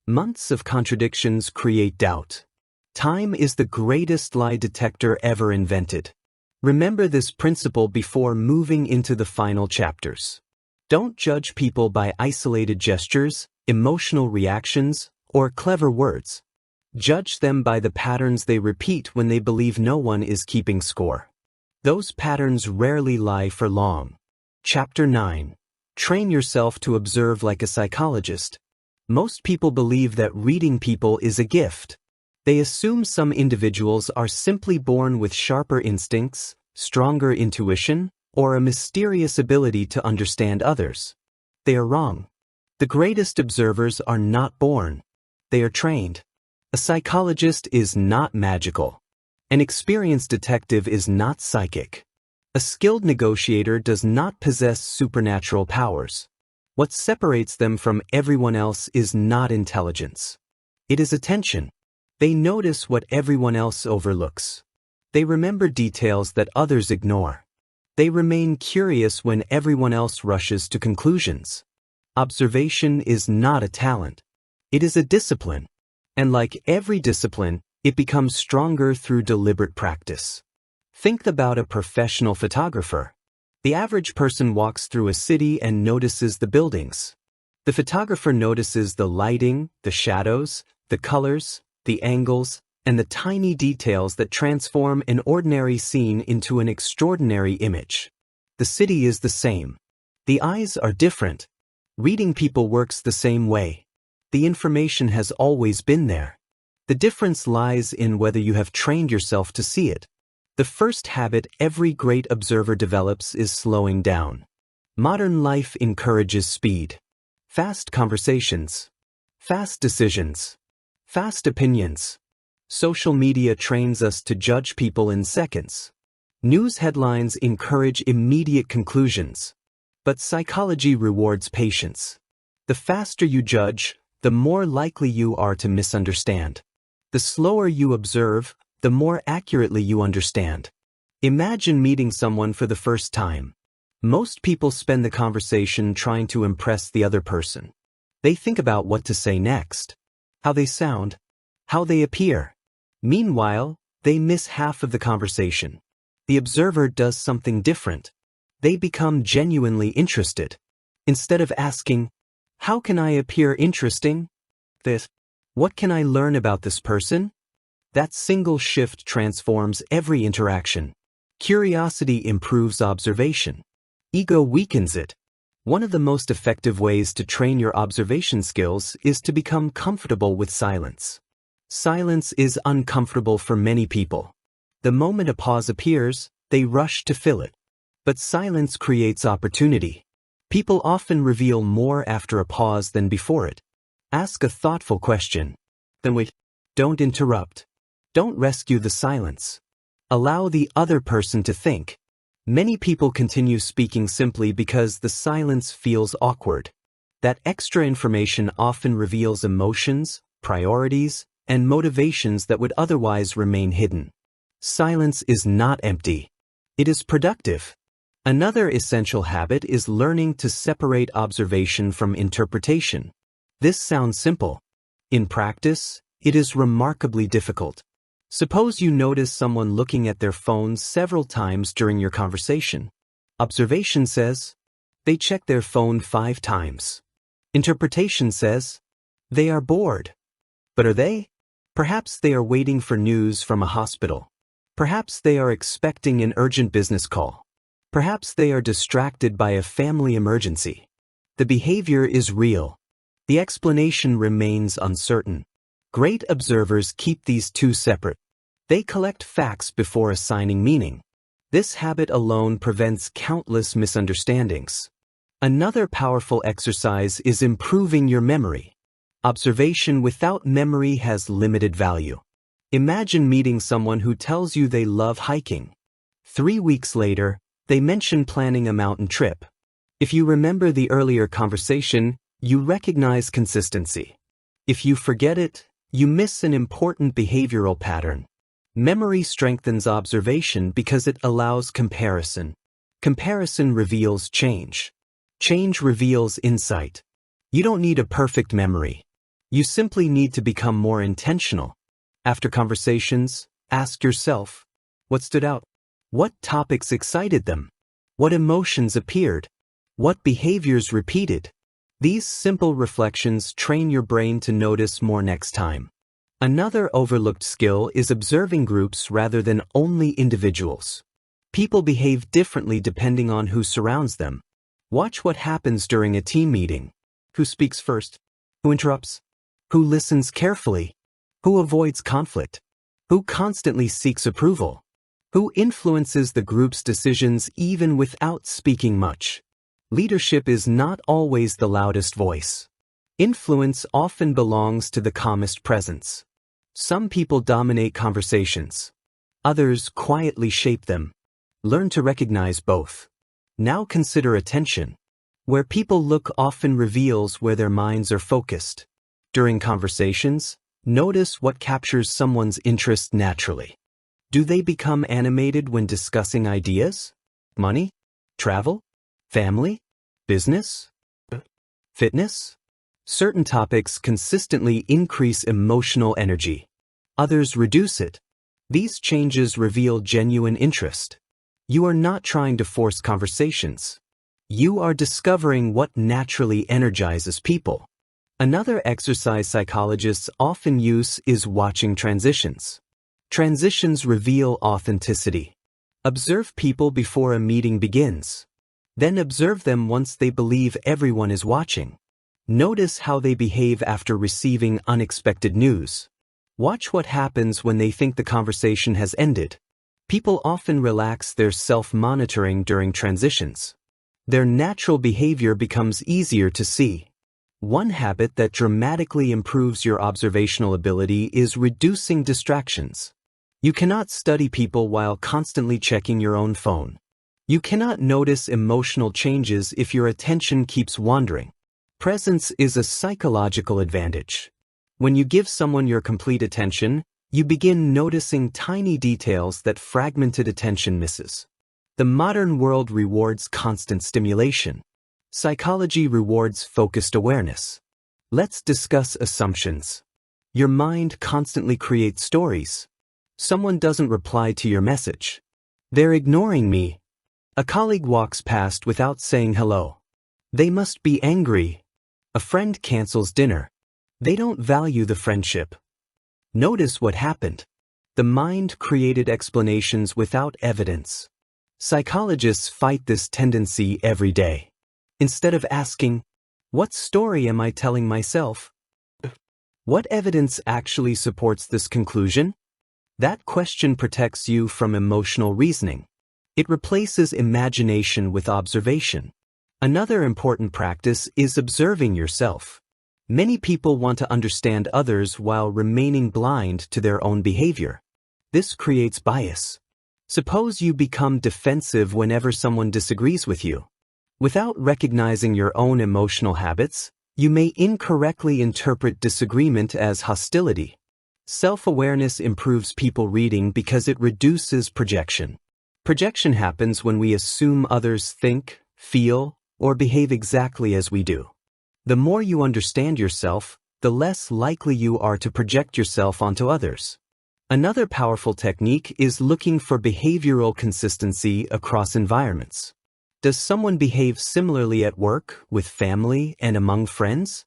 Months of contradictions create doubt. Time is the greatest lie detector ever invented. Remember this principle before moving into the final chapters. Don't judge people by isolated gestures, emotional reactions, or clever words. Judge them by the patterns they repeat when they believe no one is keeping score. Those patterns rarely lie for long. Chapter 9. Train yourself to observe like a psychologist. Most people believe that reading people is a gift. They assume some individuals are simply born with sharper instincts, stronger intuition, or a mysterious ability to understand others. They are wrong. The greatest observers are not born. They are trained. A psychologist is not magical. An experienced detective is not psychic. A skilled negotiator does not possess supernatural powers. What separates them from everyone else is not intelligence. It is attention. They notice what everyone else overlooks. They remember details that others ignore. They remain curious when everyone else rushes to conclusions. Observation is not a talent. It is a discipline. And like every discipline, it becomes stronger through deliberate practice. Think about a professional photographer. The average person walks through a city and notices the buildings. The photographer notices the lighting, the shadows, the colors, the angles, and the tiny details that transform an ordinary scene into an extraordinary image. The city is the same. The eyes are different. Reading people works the same way. The information has always been there. The difference lies in whether you have trained yourself to see it. The first habit every great observer develops is slowing down. Modern life encourages speed. Fast conversations. Fast decisions. Fast opinions. Social media trains us to judge people in seconds. News headlines encourage immediate conclusions. But psychology rewards patience. The faster you judge, the more likely you are to misunderstand. The slower you observe, the more accurately you understand. Imagine meeting someone for the first time. Most people spend the conversation trying to impress the other person. They think about what to say next, how they sound, how they appear. Meanwhile, they miss half of the conversation. The observer does something different. They become genuinely interested. Instead of asking, "How can I appear interesting?" this, "What can I learn about this person?" That single shift transforms every interaction. Curiosity improves observation. Ego weakens it. One of the most effective ways to train your observation skills is to become comfortable with silence. Silence is uncomfortable for many people. The moment a pause appears, they rush to fill it. But silence creates opportunity. People often reveal more after a pause than before it. Ask a thoughtful question. Then wait. Don't interrupt. Don't rescue the silence. Allow the other person to think. Many people continue speaking simply because the silence feels awkward. That extra information often reveals emotions, priorities, and motivations that would otherwise remain hidden. Silence is not empty. It is productive. Another essential habit is learning to separate observation from interpretation. This sounds simple. In practice, it is remarkably difficult. Suppose you notice someone looking at their phone several times during your conversation. Observation says, they check their phone 5 times. Interpretation says, they are bored. But are they? Perhaps they are waiting for news from a hospital. Perhaps they are expecting an urgent business call. Perhaps they are distracted by a family emergency. The behavior is real. The explanation remains uncertain. Great observers keep these two separate. They collect facts before assigning meaning. This habit alone prevents countless misunderstandings. Another powerful exercise is improving your memory. Observation without memory has limited value. Imagine meeting someone who tells you they love hiking. 3 weeks later, they mention planning a mountain trip. If you remember the earlier conversation, you recognize consistency. If you forget it, you miss an important behavioral pattern. Memory strengthens observation because it allows comparison. Comparison reveals change. Change reveals insight. You don't need a perfect memory. You simply need to become more intentional. After conversations, ask yourself, what stood out? What topics excited them? What emotions appeared? What behaviors repeated? These simple reflections train your brain to notice more next time. Another overlooked skill is observing groups rather than only individuals. People behave differently depending on who surrounds them. Watch what happens during a team meeting. Who speaks first? Who interrupts? Who listens carefully? Who avoids conflict? Who constantly seeks approval? Who influences the group's decisions even without speaking much? Leadership is not always the loudest voice. Influence often belongs to the calmest presence. Some people dominate conversations. Others quietly shape them. Learn to recognize both. Now consider attention. Where people look often reveals where their minds are focused. During conversations, notice what captures someone's interest naturally. Do they become animated when discussing ideas? Money? Travel? Family? Business? Fitness? Certain topics consistently increase emotional energy. Others reduce it. These changes reveal genuine interest. You are not trying to force conversations. You are discovering what naturally energizes people. Another exercise psychologists often use is watching transitions. Transitions reveal authenticity. Observe people before a meeting begins. Then observe them once they believe everyone is watching. Notice how they behave after receiving unexpected news. Watch what happens when they think the conversation has ended. People often relax their self-monitoring during transitions. Their natural behavior becomes easier to see. One habit that dramatically improves your observational ability is reducing distractions. You cannot study people while constantly checking your own phone. You cannot notice emotional changes if your attention keeps wandering. Presence is a psychological advantage. When you give someone your complete attention, you begin noticing tiny details that fragmented attention misses. The modern world rewards constant stimulation. Psychology rewards focused awareness. Let's discuss assumptions. Your mind constantly creates stories. Someone doesn't reply to your message. They're ignoring me. A colleague walks past without saying hello. They must be angry. A friend cancels dinner. They don't value the friendship. Notice what happened. The mind created explanations without evidence. Psychologists fight this tendency every day. Instead of asking, what story am I telling myself? What evidence actually supports this conclusion? That question protects you from emotional reasoning. It replaces imagination with observation. Another important practice is observing yourself. Many people want to understand others while remaining blind to their own behavior. This creates bias. Suppose you become defensive whenever someone disagrees with you. Without recognizing your own emotional habits, you may incorrectly interpret disagreement as hostility. Self-awareness improves people reading because it reduces projection. Projection happens when we assume others think, feel, or behave exactly as we do. The more you understand yourself, the less likely you are to project yourself onto others. Another powerful technique is looking for behavioral consistency across environments. Does someone behave similarly at work, with family, and among friends?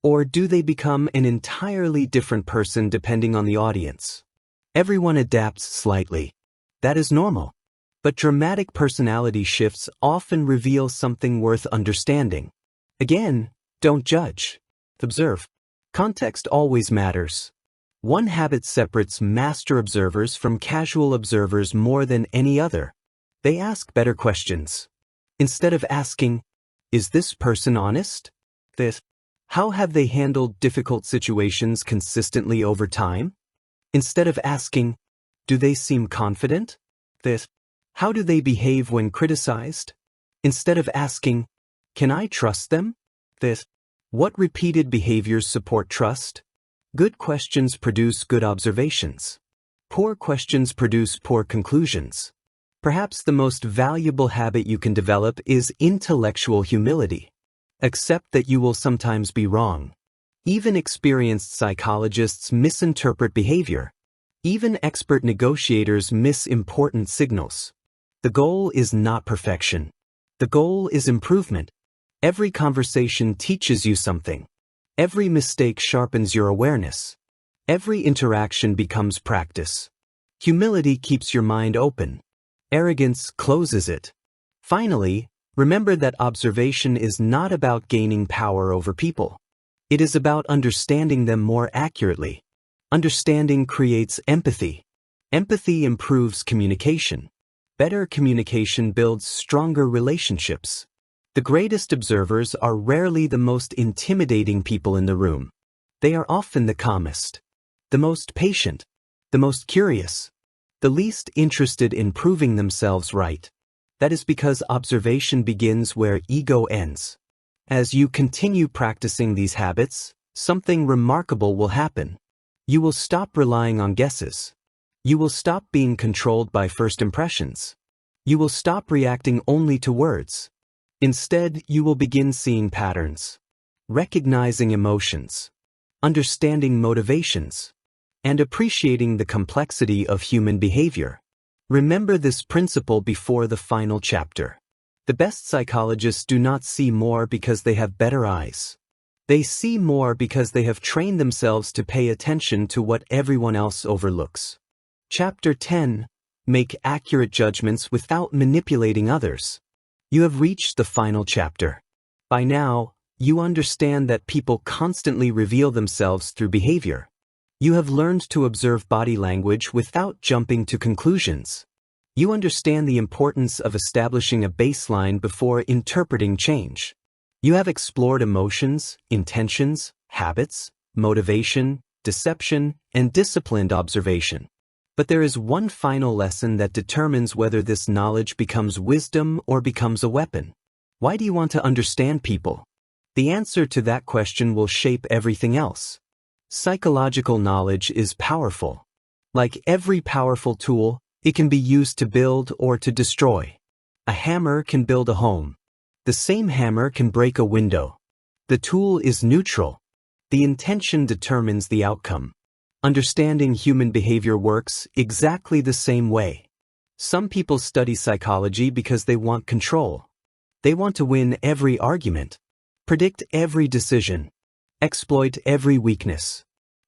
Or do they become an entirely different person depending on the audience? Everyone adapts slightly. That is normal. But dramatic personality shifts often reveal something worth understanding. Again, don't judge. Observe. Context always matters. One habit separates master observers from casual observers more than any other. They ask better questions. Instead of asking, "Is this person honest?" "How have they handled difficult situations consistently over time?" Instead of asking, "Do they seem confident?" "How do they behave when criticized?" Instead of asking, "Can I trust them?" "What repeated behaviors support trust?" Good questions produce good observations. Poor questions produce poor conclusions. Perhaps the most valuable habit you can develop is intellectual humility. Accept that you will sometimes be wrong. Even experienced psychologists misinterpret behavior. Even expert negotiators miss important signals. The goal is not perfection. The goal is improvement. Every conversation teaches you something. Every mistake sharpens your awareness. Every interaction becomes practice. Humility keeps your mind open. Arrogance closes it. Finally, remember that observation is not about gaining power over people. It is about understanding them more accurately. Understanding creates empathy. Empathy improves communication. Better communication builds stronger relationships. The greatest observers are rarely the most intimidating people in the room. They are often the calmest, the most patient, the most curious, the least interested in proving themselves right. That is because observation begins where ego ends. As you continue practicing these habits, something remarkable will happen. You will stop relying on guesses. You will stop being controlled by first impressions. You will stop reacting only to words. Instead, you will begin seeing patterns, recognizing emotions, understanding motivations, and appreciating the complexity of human behavior. Remember this principle before the final chapter. The best psychologists do not see more because they have better eyes. They see more because they have trained themselves to pay attention to what everyone else overlooks. Chapter 10. Make accurate judgments without manipulating others. You have reached the final chapter. By now, you understand that people constantly reveal themselves through behavior. You have learned to observe body language without jumping to conclusions. You understand the importance of establishing a baseline before interpreting change. You have explored emotions, intentions, habits, motivation, deception, and disciplined observation. But there is one final lesson that determines whether this knowledge becomes wisdom or becomes a weapon. Why do you want to understand people? The answer to that question will shape everything else. Psychological knowledge is powerful. Like every powerful tool, it can be used to build or to destroy. A hammer can build a home. The same hammer can break a window. The tool is neutral. The intention determines the outcome. Understanding human behavior works exactly the same way. Some people study psychology because they want control. They want to win every argument, predict every decision, exploit every weakness,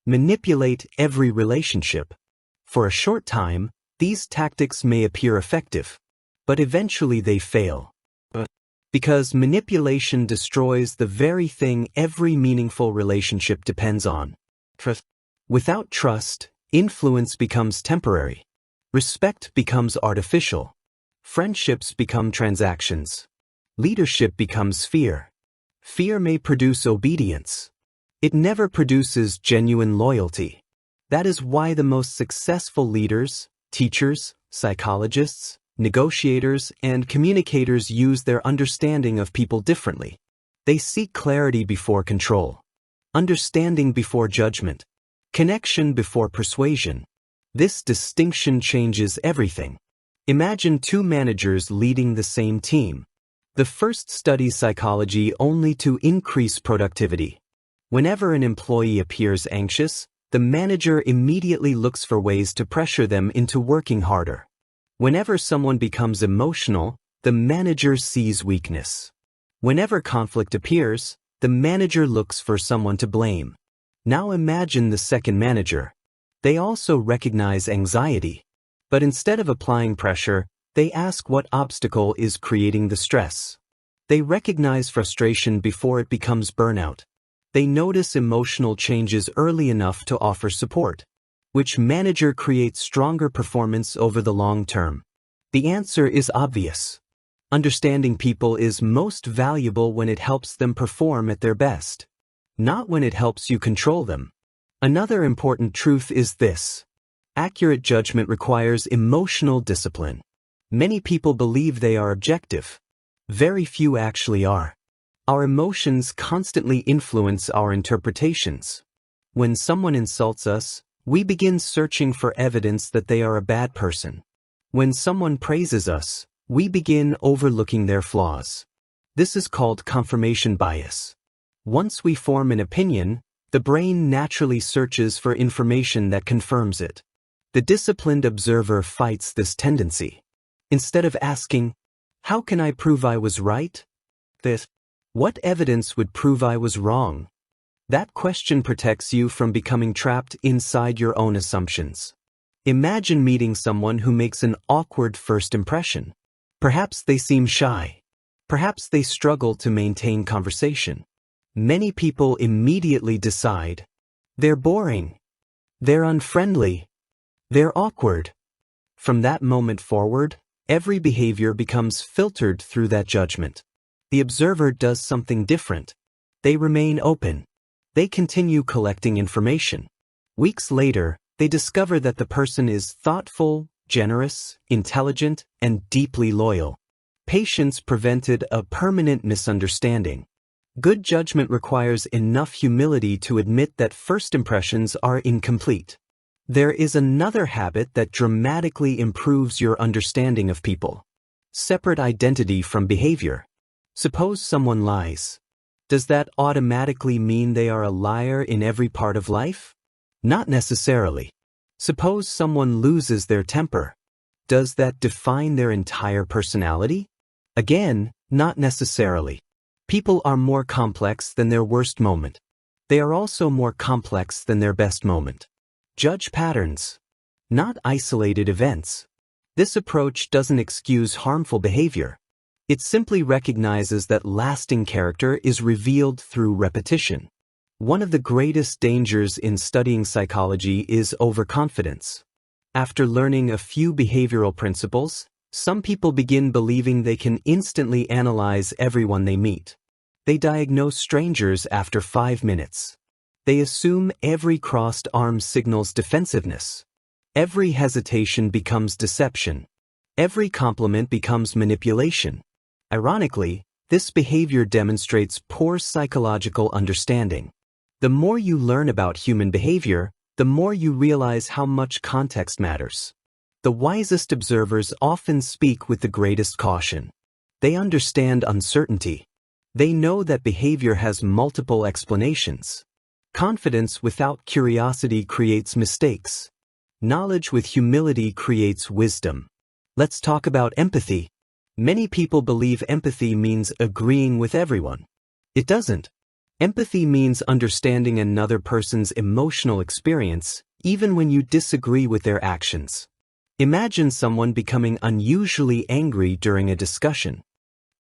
manipulate every relationship. For a short time, these tactics may appear effective, but eventually they fail. Because manipulation destroys the very thing every meaningful relationship depends on. Without trust, influence becomes temporary. Respect becomes artificial. Friendships become transactions. Leadership becomes fear. Fear may produce obedience. It never produces genuine loyalty. That is why the most successful leaders, teachers, psychologists, negotiators, and communicators use their understanding of people differently. They seek clarity before control, understanding before judgment, connection before persuasion. This distinction changes everything. Imagine two managers leading the same team. The first studies psychology only to increase productivity. Whenever an employee appears anxious, the manager immediately looks for ways to pressure them into working harder. Whenever someone becomes emotional, the manager sees weakness. Whenever conflict appears, the manager looks for someone to blame. Now imagine the second manager. They also recognize anxiety, but instead of applying pressure, they ask what obstacle is creating the stress. They recognize frustration before it becomes burnout. They notice emotional changes early enough to offer support. Which manager creates stronger performance over the long term? The answer is obvious. Understanding people is most valuable when it helps them perform at their best, not when it helps you control them. Another important truth is this: accurate judgment requires emotional discipline. Many people believe they are objective. Very few actually are. Our emotions constantly influence our interpretations. When someone insults us, we begin searching for evidence that they are a bad person. When someone praises us, we begin overlooking their flaws. This is called confirmation bias. Once we form an opinion, the brain naturally searches for information that confirms it. The disciplined observer fights this tendency. Instead of asking, "How can I prove I was right?" this, "What evidence would prove I was wrong?" That question protects you from becoming trapped inside your own assumptions. Imagine meeting someone who makes an awkward first impression. Perhaps they seem shy. Perhaps they struggle to maintain conversation. Many people immediately decide, they're boring, they're unfriendly, they're awkward. From that moment forward, every behavior becomes filtered through that judgment. The observer does something different. They remain open. They continue collecting information. Weeks later, they discover that the person is thoughtful, generous, intelligent, and deeply loyal. Patience prevented a permanent misunderstanding. Good judgment requires enough humility to admit that first impressions are incomplete. There is another habit that dramatically improves your understanding of people. Separate identity from behavior. Suppose someone lies. Does that automatically mean they are a liar in every part of life? Not necessarily. Suppose someone loses their temper. Does that define their entire personality? Again, not necessarily. People are more complex than their worst moment. They are also more complex than their best moment. Judge patterns, not isolated events. This approach doesn't excuse harmful behavior. It simply recognizes that lasting character is revealed through repetition. One of the greatest dangers in studying psychology is overconfidence. After learning a few behavioral principles, some people begin believing they can instantly analyze everyone they meet. They diagnose strangers after 5 minutes. They assume every crossed arm signals defensiveness. Every hesitation becomes deception. Every compliment becomes manipulation. Ironically, this behavior demonstrates poor psychological understanding. The more you learn about human behavior, the more you realize how much context matters. The wisest observers often speak with the greatest caution. They understand uncertainty. They know that behavior has multiple explanations. Confidence without curiosity creates mistakes. Knowledge with humility creates wisdom. Let's talk about empathy. Many people believe empathy means agreeing with everyone. It doesn't. Empathy means understanding another person's emotional experience, even when you disagree with their actions. Imagine someone becoming unusually angry during a discussion.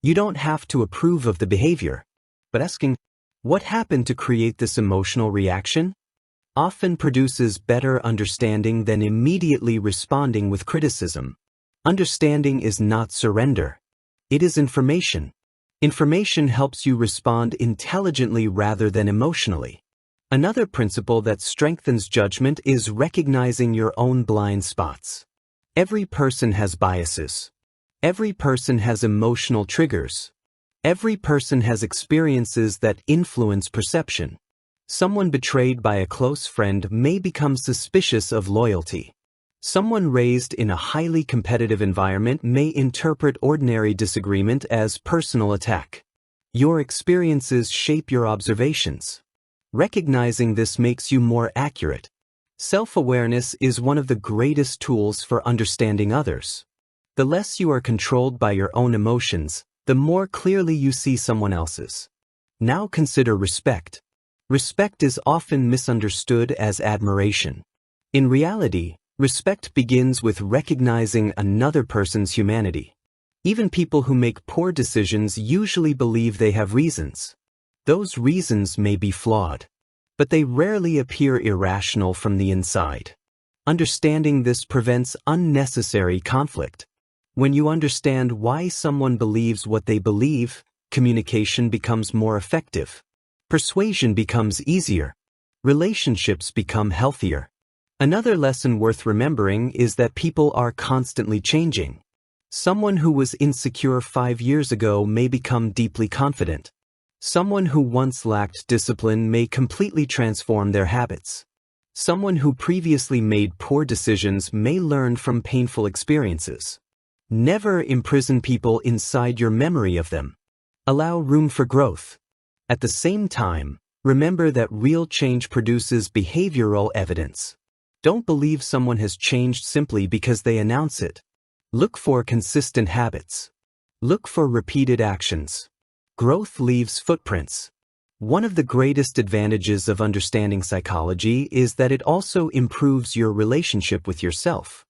You don't have to approve of the behavior, but asking, "What happened to create this emotional reaction?" often produces better understanding than immediately responding with criticism. Understanding is not surrender. It is information. Information helps you respond intelligently rather than emotionally. Another principle that strengthens judgment is recognizing your own blind spots. Every person has biases. Every person has emotional triggers. Every person has experiences that influence perception. Someone betrayed by a close friend may become suspicious of loyalty. Someone raised in a highly competitive environment may interpret ordinary disagreement as personal attack. Your experiences shape your observations. Recognizing this makes you more accurate. Self-awareness is one of the greatest tools for understanding others. The less you are controlled by your own emotions, the more clearly you see someone else's. Now consider respect. Respect is often misunderstood as admiration. In reality, respect begins with recognizing another person's humanity. Even people who make poor decisions usually believe they have reasons. Those reasons may be flawed, but they rarely appear irrational from the inside. Understanding this prevents unnecessary conflict. When you understand why someone believes what they believe, communication becomes more effective. Persuasion becomes easier. Relationships become healthier. Another lesson worth remembering is that people are constantly changing. Someone who was insecure 5 years ago may become deeply confident. Someone who once lacked discipline may completely transform their habits. Someone who previously made poor decisions may learn from painful experiences. Never imprison people inside your memory of them. Allow room for growth. At the same time, remember that real change produces behavioral evidence. Don't believe someone has changed simply because they announce it. Look for consistent habits. Look for repeated actions. Growth leaves footprints. One of the greatest advantages of understanding psychology is that it also improves your relationship with yourself.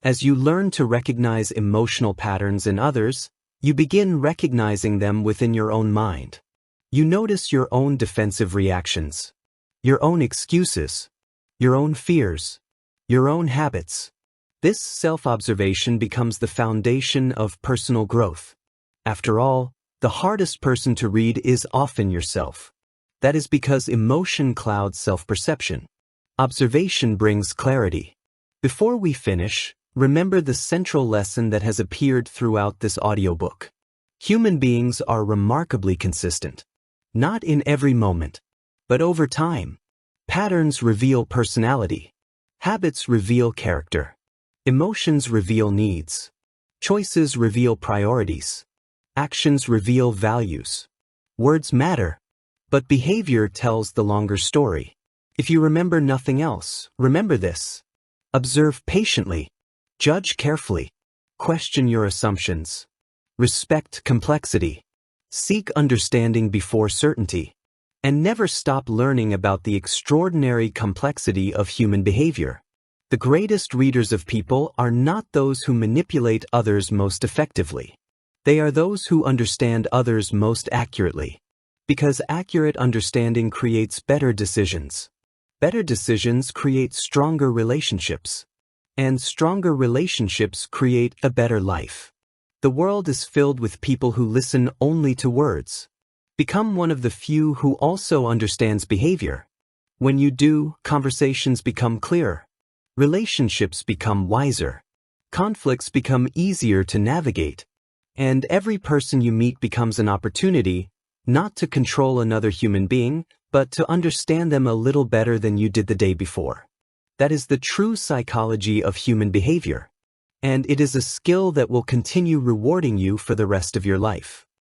As you learn to recognize emotional patterns in others, you begin recognizing them within your own mind. You notice your own defensive reactions, your own excuses, your own fears, your own habits. This self-observation becomes the foundation of personal growth. After all, the hardest person to read is often yourself. That is because emotion clouds self-perception. Observation brings clarity. Before we finish, remember the central lesson that has appeared throughout this audiobook. Human beings are remarkably consistent. Not in every moment, but over time. Patterns reveal personality. Habits reveal character. Emotions reveal needs. Choices reveal priorities. Actions reveal values. Words matter, but behavior tells the longer story. If you remember nothing else, remember this. Observe patiently. Judge carefully. Question your assumptions. Respect complexity. Seek understanding before certainty. And never stop learning about the extraordinary complexity of human behavior. The greatest readers of people are not those who manipulate others most effectively. They are those who understand others most accurately. Because accurate understanding creates better decisions. Better decisions create stronger relationships. And stronger relationships create a better life. The world is filled with people who listen only to words. Become one of the few who also understands behavior. When you do, conversations become clearer. Relationships become wiser. Conflicts become easier to navigate. And every person you meet becomes an opportunity, not to control another human being, but to understand them a little better than you did the day before. That is the true psychology of human behavior. And it is a skill that will continue rewarding you for the rest of your life.